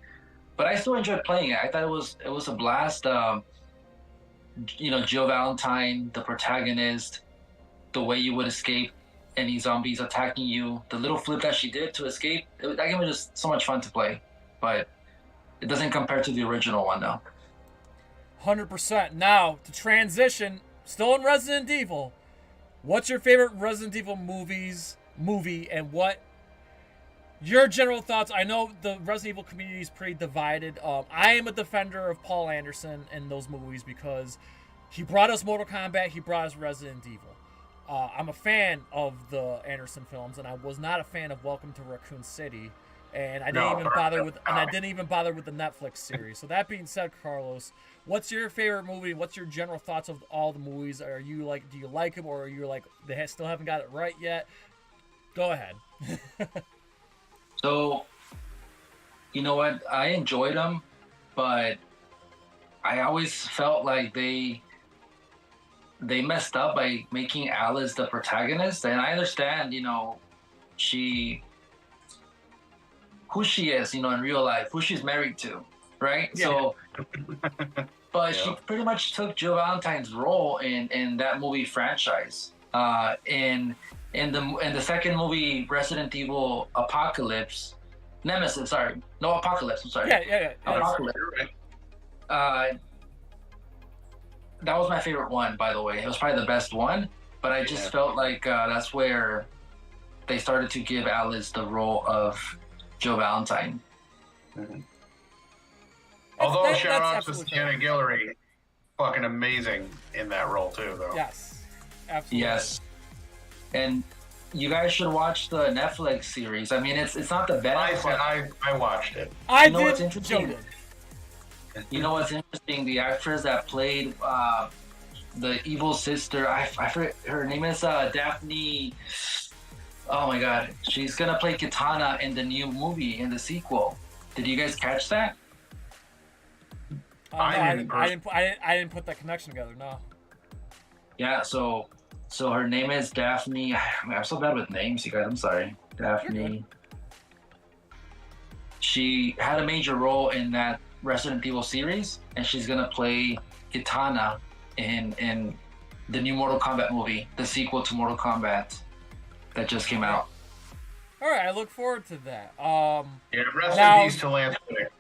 Speaker 14: but I still enjoyed playing it. I thought it was a blast. Jill Valentine, the protagonist, the way you would escape any zombies attacking you, the little flip that she did to escape, that game was just so much fun to play, but it doesn't compare to the original one though.
Speaker 6: 100%. Now, to transition, still in Resident Evil, what's your favorite Resident Evil movie, and what your general thoughts? I know the Resident Evil community is pretty divided. I am a defender of Paul Anderson in those movies because he brought us Mortal Kombat, he brought us Resident Evil. I'm a fan of the Anderson films, and I was not a fan of Welcome to Raccoon City, and I didn't even bother with the Netflix series. So that being said, Carlos, what's your favorite movie? What's your general thoughts of all the movies? Do you like them, or are you like they still haven't got it right yet? Go ahead.
Speaker 14: So, you know what? I enjoyed them, but I always felt like they messed up by making Alice the protagonist. And I understand, who she is, in real life, who she's married to, right? Yeah. So, but she pretty much took Jill Valentine's role in that movie franchise. In the second movie, Resident Evil Apocalypse, Nemesis, sorry. No, Apocalypse, I'm sorry.
Speaker 6: Yeah.
Speaker 14: Apocalypse. that was my favorite one, by the way. It was probably the best one, but I just felt like that's where they started to give Alice the role of Joe Valentine.
Speaker 2: Although shout out to Sienna Guillory, fucking amazing in that role too, though.
Speaker 6: Yes, absolutely.
Speaker 14: Yes, and you guys should watch the Netflix series. I mean, it's not the best.
Speaker 2: I watched it.
Speaker 6: I
Speaker 14: know
Speaker 6: did.
Speaker 14: what's interesting? You know what's interesting? The actress that played the evil sister, I forget her name is Daphne. Oh my god, she's gonna play Kitana in the new movie, in the sequel. Did you guys catch that?
Speaker 6: I didn't put that connection together. No.
Speaker 14: Yeah, so her name is Daphne. I'm so bad with names, you guys. I'm sorry, Daphne. She had a major role in that Resident Evil series, and she's gonna play Kitana in the new Mortal Kombat movie, the sequel to Mortal Kombat that just came out.
Speaker 6: All right, I look forward to that.
Speaker 2: Rest in peace to Lance Reddick.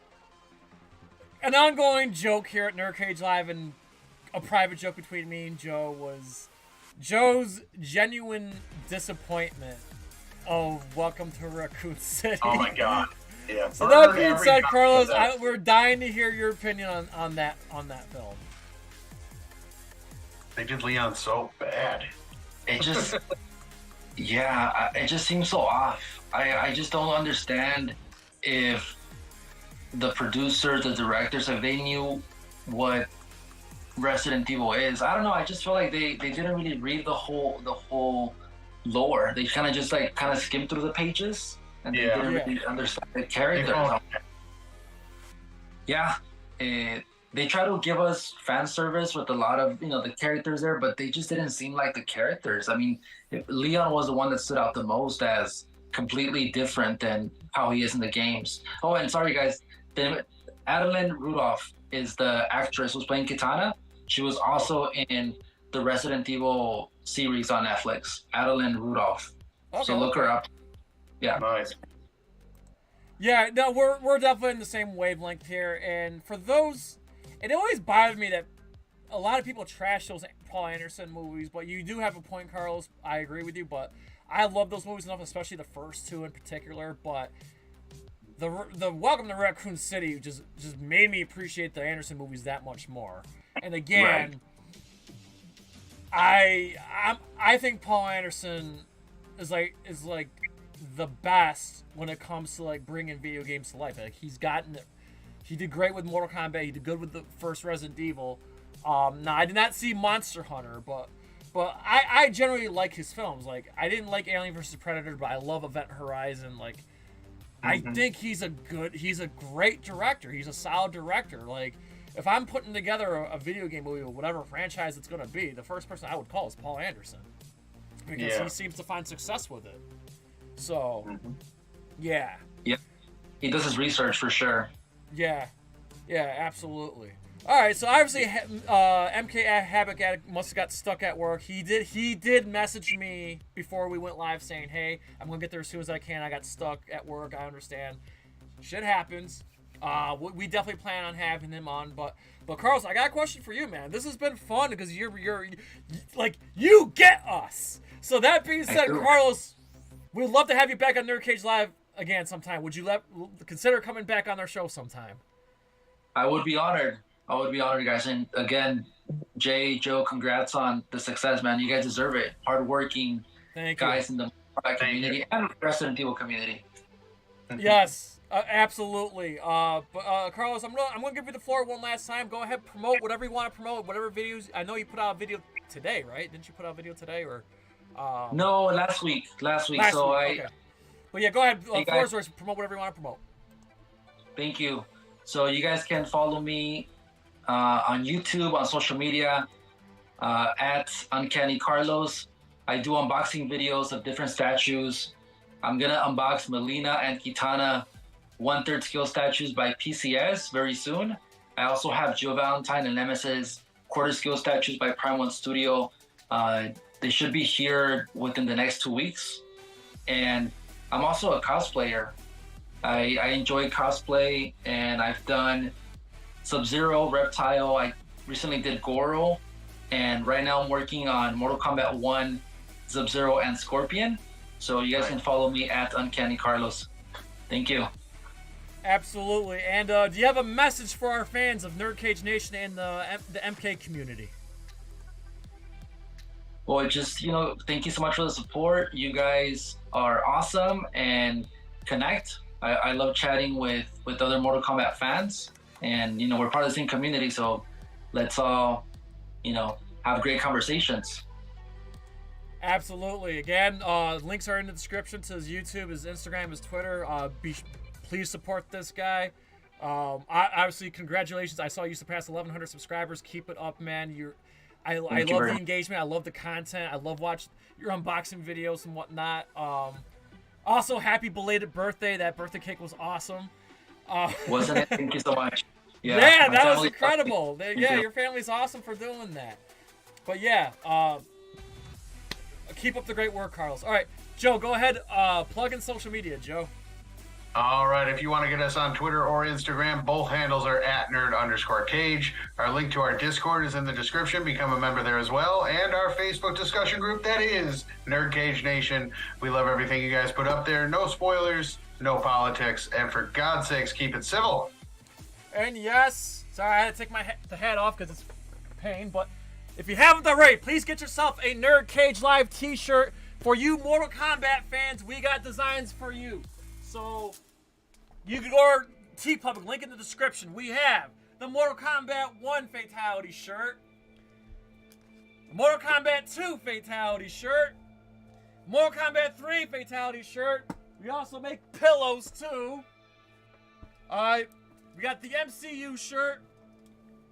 Speaker 6: An ongoing joke here at NerdCage Live, and a private joke between me and Joe, was Joe's genuine disappointment of Welcome to Raccoon City.
Speaker 2: Oh my god. Yeah.
Speaker 6: So that being said, Carlos, we're dying to hear your opinion on that film.
Speaker 2: They did Leon so bad.
Speaker 14: It just, it just seems so off. I just don't understand if the producers, the directors, if they knew what Resident Evil is. I don't know. I just feel like they didn't really read the whole lore. They kind of just skimmed through the pages, and they didn't really understand the characters. They try to give us fan service with a lot of the characters there, but they just didn't seem like the characters. I mean, Leon was the one that stood out the most as completely different than how he is in the games. Oh, and sorry guys, Adeline Rudolph is the actress who's playing Kitana. She was also in the Resident Evil series on Netflix. Adeline Rudolph. Okay. So look her up. Yeah.
Speaker 2: Nice.
Speaker 6: Yeah, no, we're definitely in the same wavelength here. And for those, it always bothered me that a lot of people trash those Paul Anderson movies, but you do have a point, Carlos. I agree with you, but I love those movies enough, especially the first two in particular. But the Welcome to Raccoon City just made me appreciate the Anderson movies that much more. And again, I think Paul Anderson is like the best when it comes to like bringing video games to life. Like he did great with Mortal Kombat. He did good with the first Resident Evil. Now I did not see Monster Hunter, but I generally like his films. Like I didn't like Alien vs Predator, but I love Event Horizon. Like I think he's a great director. He's a solid director. Like if I'm putting together a video game movie or whatever franchise it's gonna be, the first person I would call is Paul Anderson, because he seems to find success with it. So, yeah,
Speaker 14: he does his research for sure.
Speaker 6: Yeah, absolutely. All right, so obviously MK Habit Addict must have got stuck at work. He did message me before we went live saying, "Hey, I'm gonna get there as soon as I can. I got stuck at work. I understand. Shit happens. We definitely plan on having him on, but Carlos, I got a question for you, man. This has been fun because you're like you get us. So that being said, Carlos, we'd love to have you back on NerdCage Live again sometime. Would you consider coming back on our show sometime?
Speaker 14: I would be honored. Guys. And again, Jay, Joe, congrats on the success, man. You guys deserve it. Hardworking guys in the community and the Resident Evil community.
Speaker 6: Yes, absolutely. But Carlos, I'm gonna give you the floor one last time. Go ahead, promote whatever you want to promote, whatever videos. I know you put out a video today, right? Didn't you put out a video today or?
Speaker 14: No, last week. Okay.
Speaker 6: Well, yeah, go ahead. Floor is yours. Promote whatever you want to promote.
Speaker 14: Thank you. So you guys can follow me on YouTube, on social media, at Uncanny Carlos. I do unboxing videos of different statues. I'm gonna unbox Melina and Kitana 1/3 scale statues by PCS very soon. I also have Joe Valentine and Nemesis 1/4 scale statues by Prime One Studio. They should be here within the next 2 weeks. And I'm also a cosplayer. I enjoy cosplay, and I've done Sub-Zero, Reptile. I recently did Goro And right now I'm working on Mortal Kombat 1, Sub-Zero, and Scorpion. So you guys can follow me at Uncanny Carlos. Thank you.
Speaker 6: Absolutely. And do you have a message for our fans of NerdCage Nation and the MK community?
Speaker 14: Well, just, thank you so much for the support. You guys are awesome and connect. I love chatting with other Mortal Kombat fans. And, we're part of the same community, so let's all, have great conversations.
Speaker 6: Absolutely. Again, links are in the description to his YouTube, his Instagram, his Twitter. Please support this guy. Obviously, congratulations. I saw you surpass 1,100 subscribers. Keep it up, man. I love the engagement. I love the content. I love watching your unboxing videos and whatnot. Also, happy belated birthday. That birthday cake was awesome.
Speaker 14: Wasn't it? Thank you so much.
Speaker 6: Yeah, that was incredible. Your family's awesome for doing that. But yeah, keep up the great work, Carlos. All right, Joe, go ahead. Plug in social media, Joe.
Speaker 2: All right, if you want to get us on Twitter or Instagram, both handles are at nerd_cage. Our link to our Discord is in the description. Become a member there as well. And our Facebook discussion group, that is NerdCage Nation. We love everything you guys put up there. No spoilers, no politics, and for God's sakes, keep it civil.
Speaker 6: And yes, sorry, I had to take the hat off because it's pain, but if you haven't already, please get yourself a NerdCage Live t-shirt. For you Mortal Kombat fans, we got designs for you. So, you can go to TeePublic, link in the description. We have the Mortal Kombat 1 Fatality shirt, the Mortal Kombat 2 Fatality shirt, Mortal Kombat 3 Fatality shirt. We also make pillows, too. We got the MCU shirt.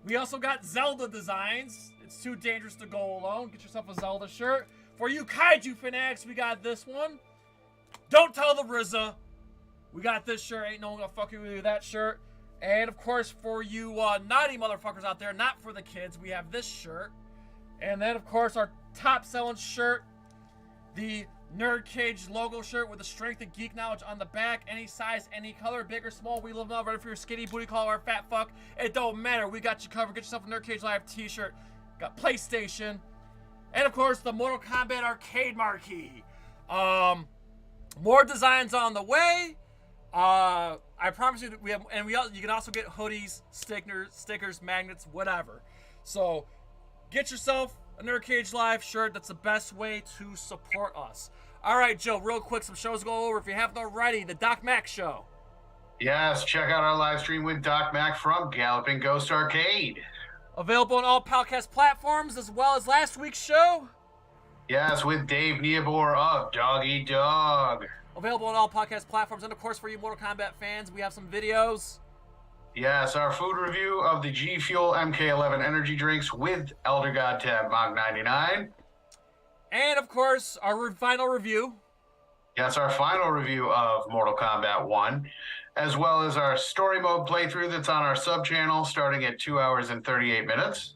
Speaker 6: We also got Zelda designs. It's too dangerous to go alone. Get yourself a Zelda shirt. For you Kaiju fanatics, we got this one. Don't tell the RZA. We got this shirt. Ain't no one gonna fuck you with that shirt. And of course, for you naughty motherfuckers out there, not for the kids, we have this shirt. And then of course, our top selling shirt, the NerdCage logo shirt with the strength and geek knowledge on the back. Any size, any color, big or small. We love them all. Ready for your skinny booty call or fat fuck. It don't matter. We got you covered. Get yourself a NerdCage Live t-shirt. Got PlayStation. And of course, the Mortal Kombat arcade marquee. More designs on the way. I promise you that we have, and you can also get hoodies, stickers, magnets, whatever. So get yourself a NerdCage Live shirt. That's the best way to support us. All right, Joe, real quick, some shows to go over. If you haven't already, the Doc Mac Show.
Speaker 2: Yes, check out our live stream with Doc Mac from Galloping Ghost Arcade.
Speaker 6: Available on all podcast platforms, as well as last week's show.
Speaker 2: Yes, with Dave Niebor of Dog Eat Dog.
Speaker 6: Available on all podcast platforms. And, of course, for you Mortal Kombat fans, we have some videos.
Speaker 2: Yes, our food review of the G Fuel MK11 energy drinks with Elder God Tab Mach 99.
Speaker 6: And, of course, our final review.
Speaker 2: Yes, our final review of Mortal Kombat 1, as well as our story mode playthrough that's on our sub-channel starting at 2 hours and 38 minutes.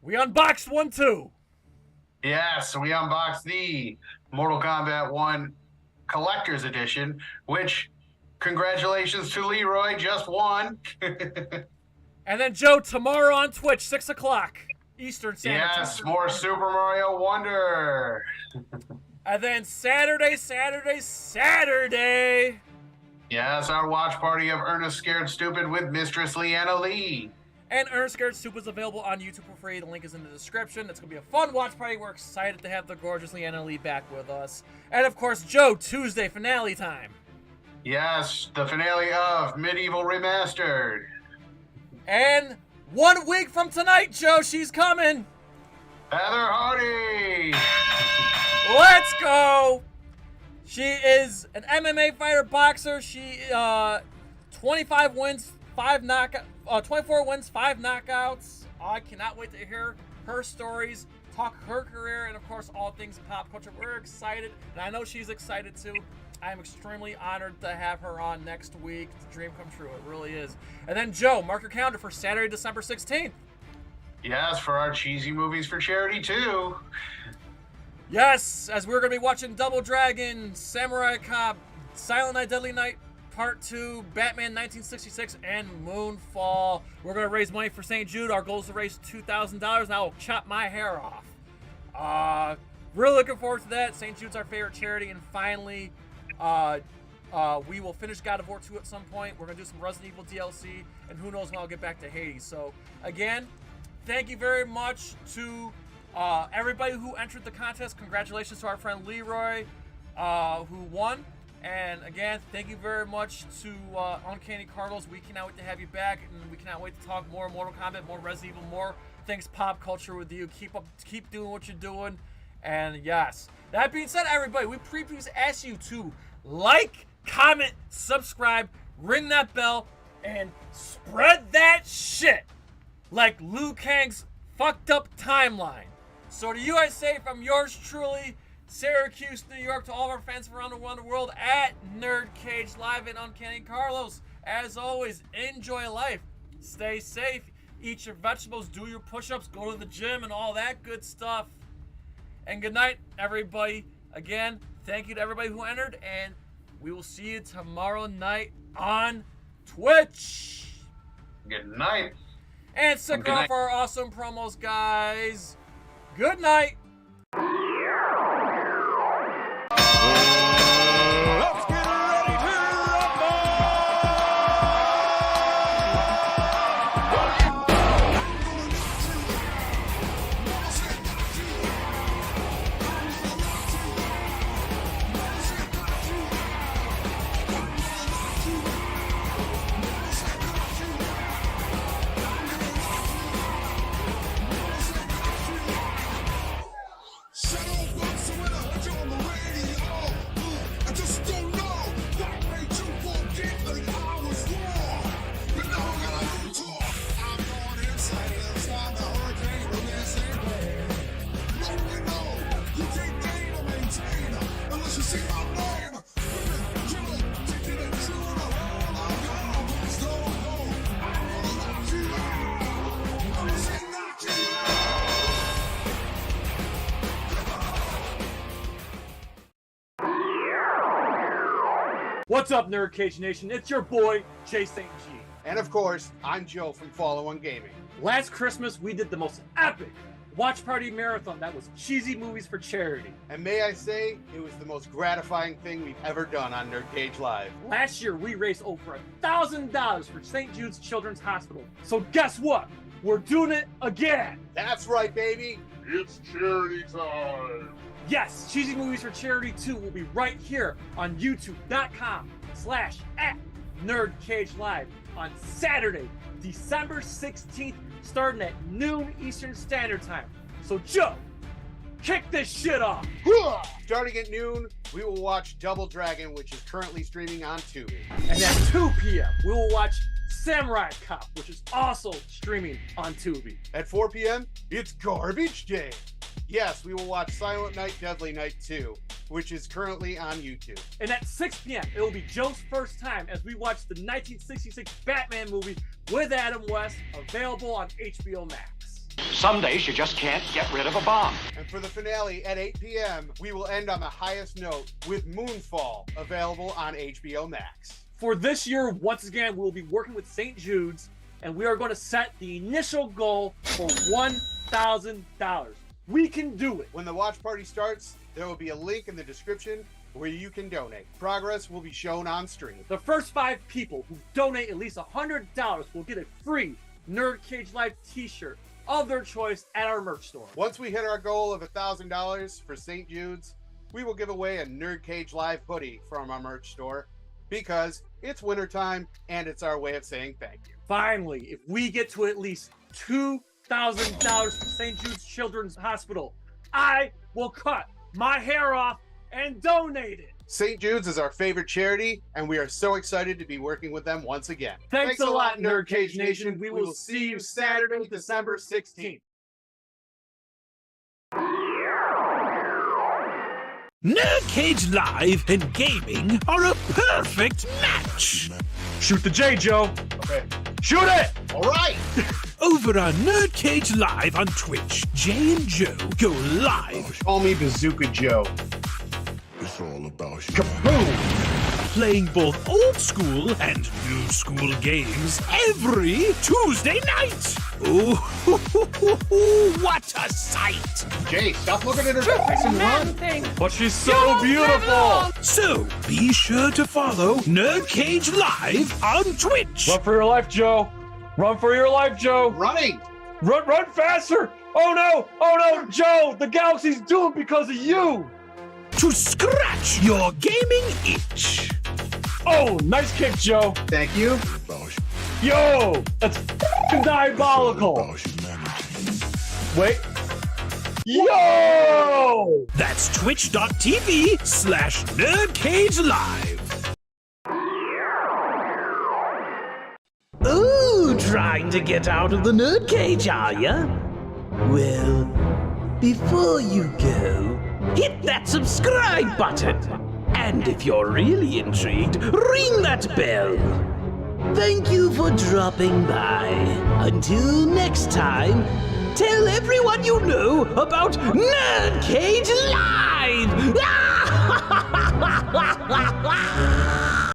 Speaker 6: We unboxed one, too.
Speaker 2: Yes, we unboxed the Mortal Kombat 1 Collector's Edition, which, congratulations to Leroy, just won.
Speaker 6: And then, Joe, tomorrow on Twitch, 6 o'clock Eastern Standard Time.
Speaker 2: Yes, more Super Mario Wonder.
Speaker 6: And then Saturday.
Speaker 2: Yes, our watch party of Ernest Scared Stupid with Mistress Leanna Lee.
Speaker 6: And Ernest Scared Stupid is available on YouTube for free. The link is in the description. It's going to be a fun watch party. We're excited to have the gorgeous Leanna Lee back with us. And, of course, Joe, Tuesday finale time.
Speaker 2: Yes, the finale of Medieval Remastered.
Speaker 6: And 1 week from tonight, Joe, she's coming.
Speaker 2: Heather Hardy.
Speaker 6: Let's go. She is an MMA fighter, boxer. She 24 wins, 5 knockouts. I cannot wait to hear her stories, talk her career, and of course all things pop culture. We're excited, and I know she's excited too. I am extremely honored to have her on next week. It's a dream come true. It really is. And then Joe, mark your calendar for Saturday, December 16th.
Speaker 2: Yes, for our cheesy movies for charity too.
Speaker 6: Yes, as we're going to be watching Double Dragon, Samurai Cop, Silent Night, Deadly Night Part 2, Batman 1966, and Moonfall. We're going to raise money for St. Jude. Our goal is to raise $2,000, and I will chop my hair off. Really looking forward to that. St. Jude's our favorite charity, and finally, we will finish God of War 2 at some point. We're going to do some Resident Evil DLC, and who knows when I'll get back to Hades. So, again, thank you very much to everybody who entered the contest. Congratulations to our friend Leroy, who won. And again, thank you very much to Uncanny Carlos. We cannot wait to have you back, and we cannot wait to talk more Mortal Kombat, more Resident Evil, more things pop culture with you. Keep doing what you're doing. And yes, that being said, everybody, we please ask you to like, comment, subscribe, ring that bell, and spread that shit like Liu Kang's fucked up timeline. So to you I say from yours truly, Syracuse, New York, to all of our fans around the world at NerdCage Live and Uncanny Carlos. As always, enjoy life, stay safe, eat your vegetables, do your push-ups, go to the gym, and all that good stuff. And good night, everybody. Again, thank you to everybody who entered, and we will see you tomorrow night on Twitch.
Speaker 2: Good night.
Speaker 6: And stick around for our awesome promos, guys. Good night. What's up, NerdCage Nation? It's your boy, Jay St. G.
Speaker 9: And of course, I'm Joe from FallenOne Gaming.
Speaker 1: Last Christmas, we did the most epic watch party marathon that was cheesy movies for charity.
Speaker 9: And may I say, it was the most gratifying thing we've ever done on NerdCage Live.
Speaker 1: Last year, we raised over $1,000 for St. Jude's Children's Hospital. So guess what? We're doing it again.
Speaker 9: That's right, baby.
Speaker 7: It's charity time.
Speaker 1: Yes, Cheesy Movies for Charity 2 will be right here on youtube.com/@NerdCageLive on Saturday, December 16th, starting at noon Eastern Standard Time. So Joe, kick this shit off.
Speaker 9: Starting at noon, we will watch Double Dragon, which is currently streaming on Tubi.
Speaker 1: And at 2 p.m., we will watch Samurai Cop, which is also streaming on Tubi.
Speaker 9: At 4 p.m., it's Garbage Day. Yes, we will watch Silent Night, Deadly Night 2, which is currently on YouTube.
Speaker 1: And at 6 p.m., it will be Joe's first time as we watch the 1966 Batman movie with Adam West, available on HBO Max.
Speaker 10: Some days you just can't get rid of a bomb.
Speaker 9: And for the finale at 8 p.m., we will end on the highest note with Moonfall, available on HBO Max.
Speaker 1: For this year, once again, we'll be working with St. Jude's, and we are going to set the initial goal for $1,000. We can do it.
Speaker 9: When the watch party starts, there will be a link in the description where you can donate. Progress will be shown on stream.
Speaker 1: The first 5 people who donate at least $100 will get a free NerdCage Live t-shirt of their choice at our merch store.
Speaker 9: Once we hit our goal of $1,000 for St. Jude's, we will give away a NerdCage Live hoodie from our merch store because it's wintertime and it's our way of saying thank you.
Speaker 1: Finally, if we get to at least $2,000 for St. Jude's Children's Hospital, I will cut my hair off and donate it.
Speaker 9: St. Jude's is our favorite charity, and we are so excited to be working with them once again.
Speaker 1: Thanks a lot, NerdCage Nation. We will see you Saturday, December 16th.
Speaker 5: NerdCage Live and gaming are a perfect match.
Speaker 1: Shoot the J, Joe.
Speaker 9: Okay.
Speaker 1: Shoot it!
Speaker 9: All right!
Speaker 5: Over on NerdCage Live on Twitch, Jay and Joe go live.
Speaker 9: Call me Bazooka Joe.
Speaker 7: It's all about you.
Speaker 1: Kaboom!
Speaker 5: playing both old school and new school games every Tuesday night. Ooh, what a sight!
Speaker 9: Jay, stop looking at her face and run.
Speaker 1: But she's so beautiful.
Speaker 5: So be sure to follow NerdCage Live on Twitch.
Speaker 1: Run for your life, Joe. Run for your life, Joe.
Speaker 9: Running.
Speaker 1: Run faster. Oh no, Joe, the galaxy's doomed because of you.
Speaker 5: To scratch your gaming itch.
Speaker 1: Oh, nice kick, Joe.
Speaker 9: Thank you.
Speaker 1: Yo, that's f***ing diabolical. Wait. Yo!
Speaker 5: That's twitch.tv/NerdCage Live.
Speaker 15: Ooh, trying to get out of the nerd cage, are ya? Well, before you go, hit that subscribe button. And if you're really intrigued, ring that bell. Thank you for dropping by. Until next time, tell everyone you know about NerdCage Live!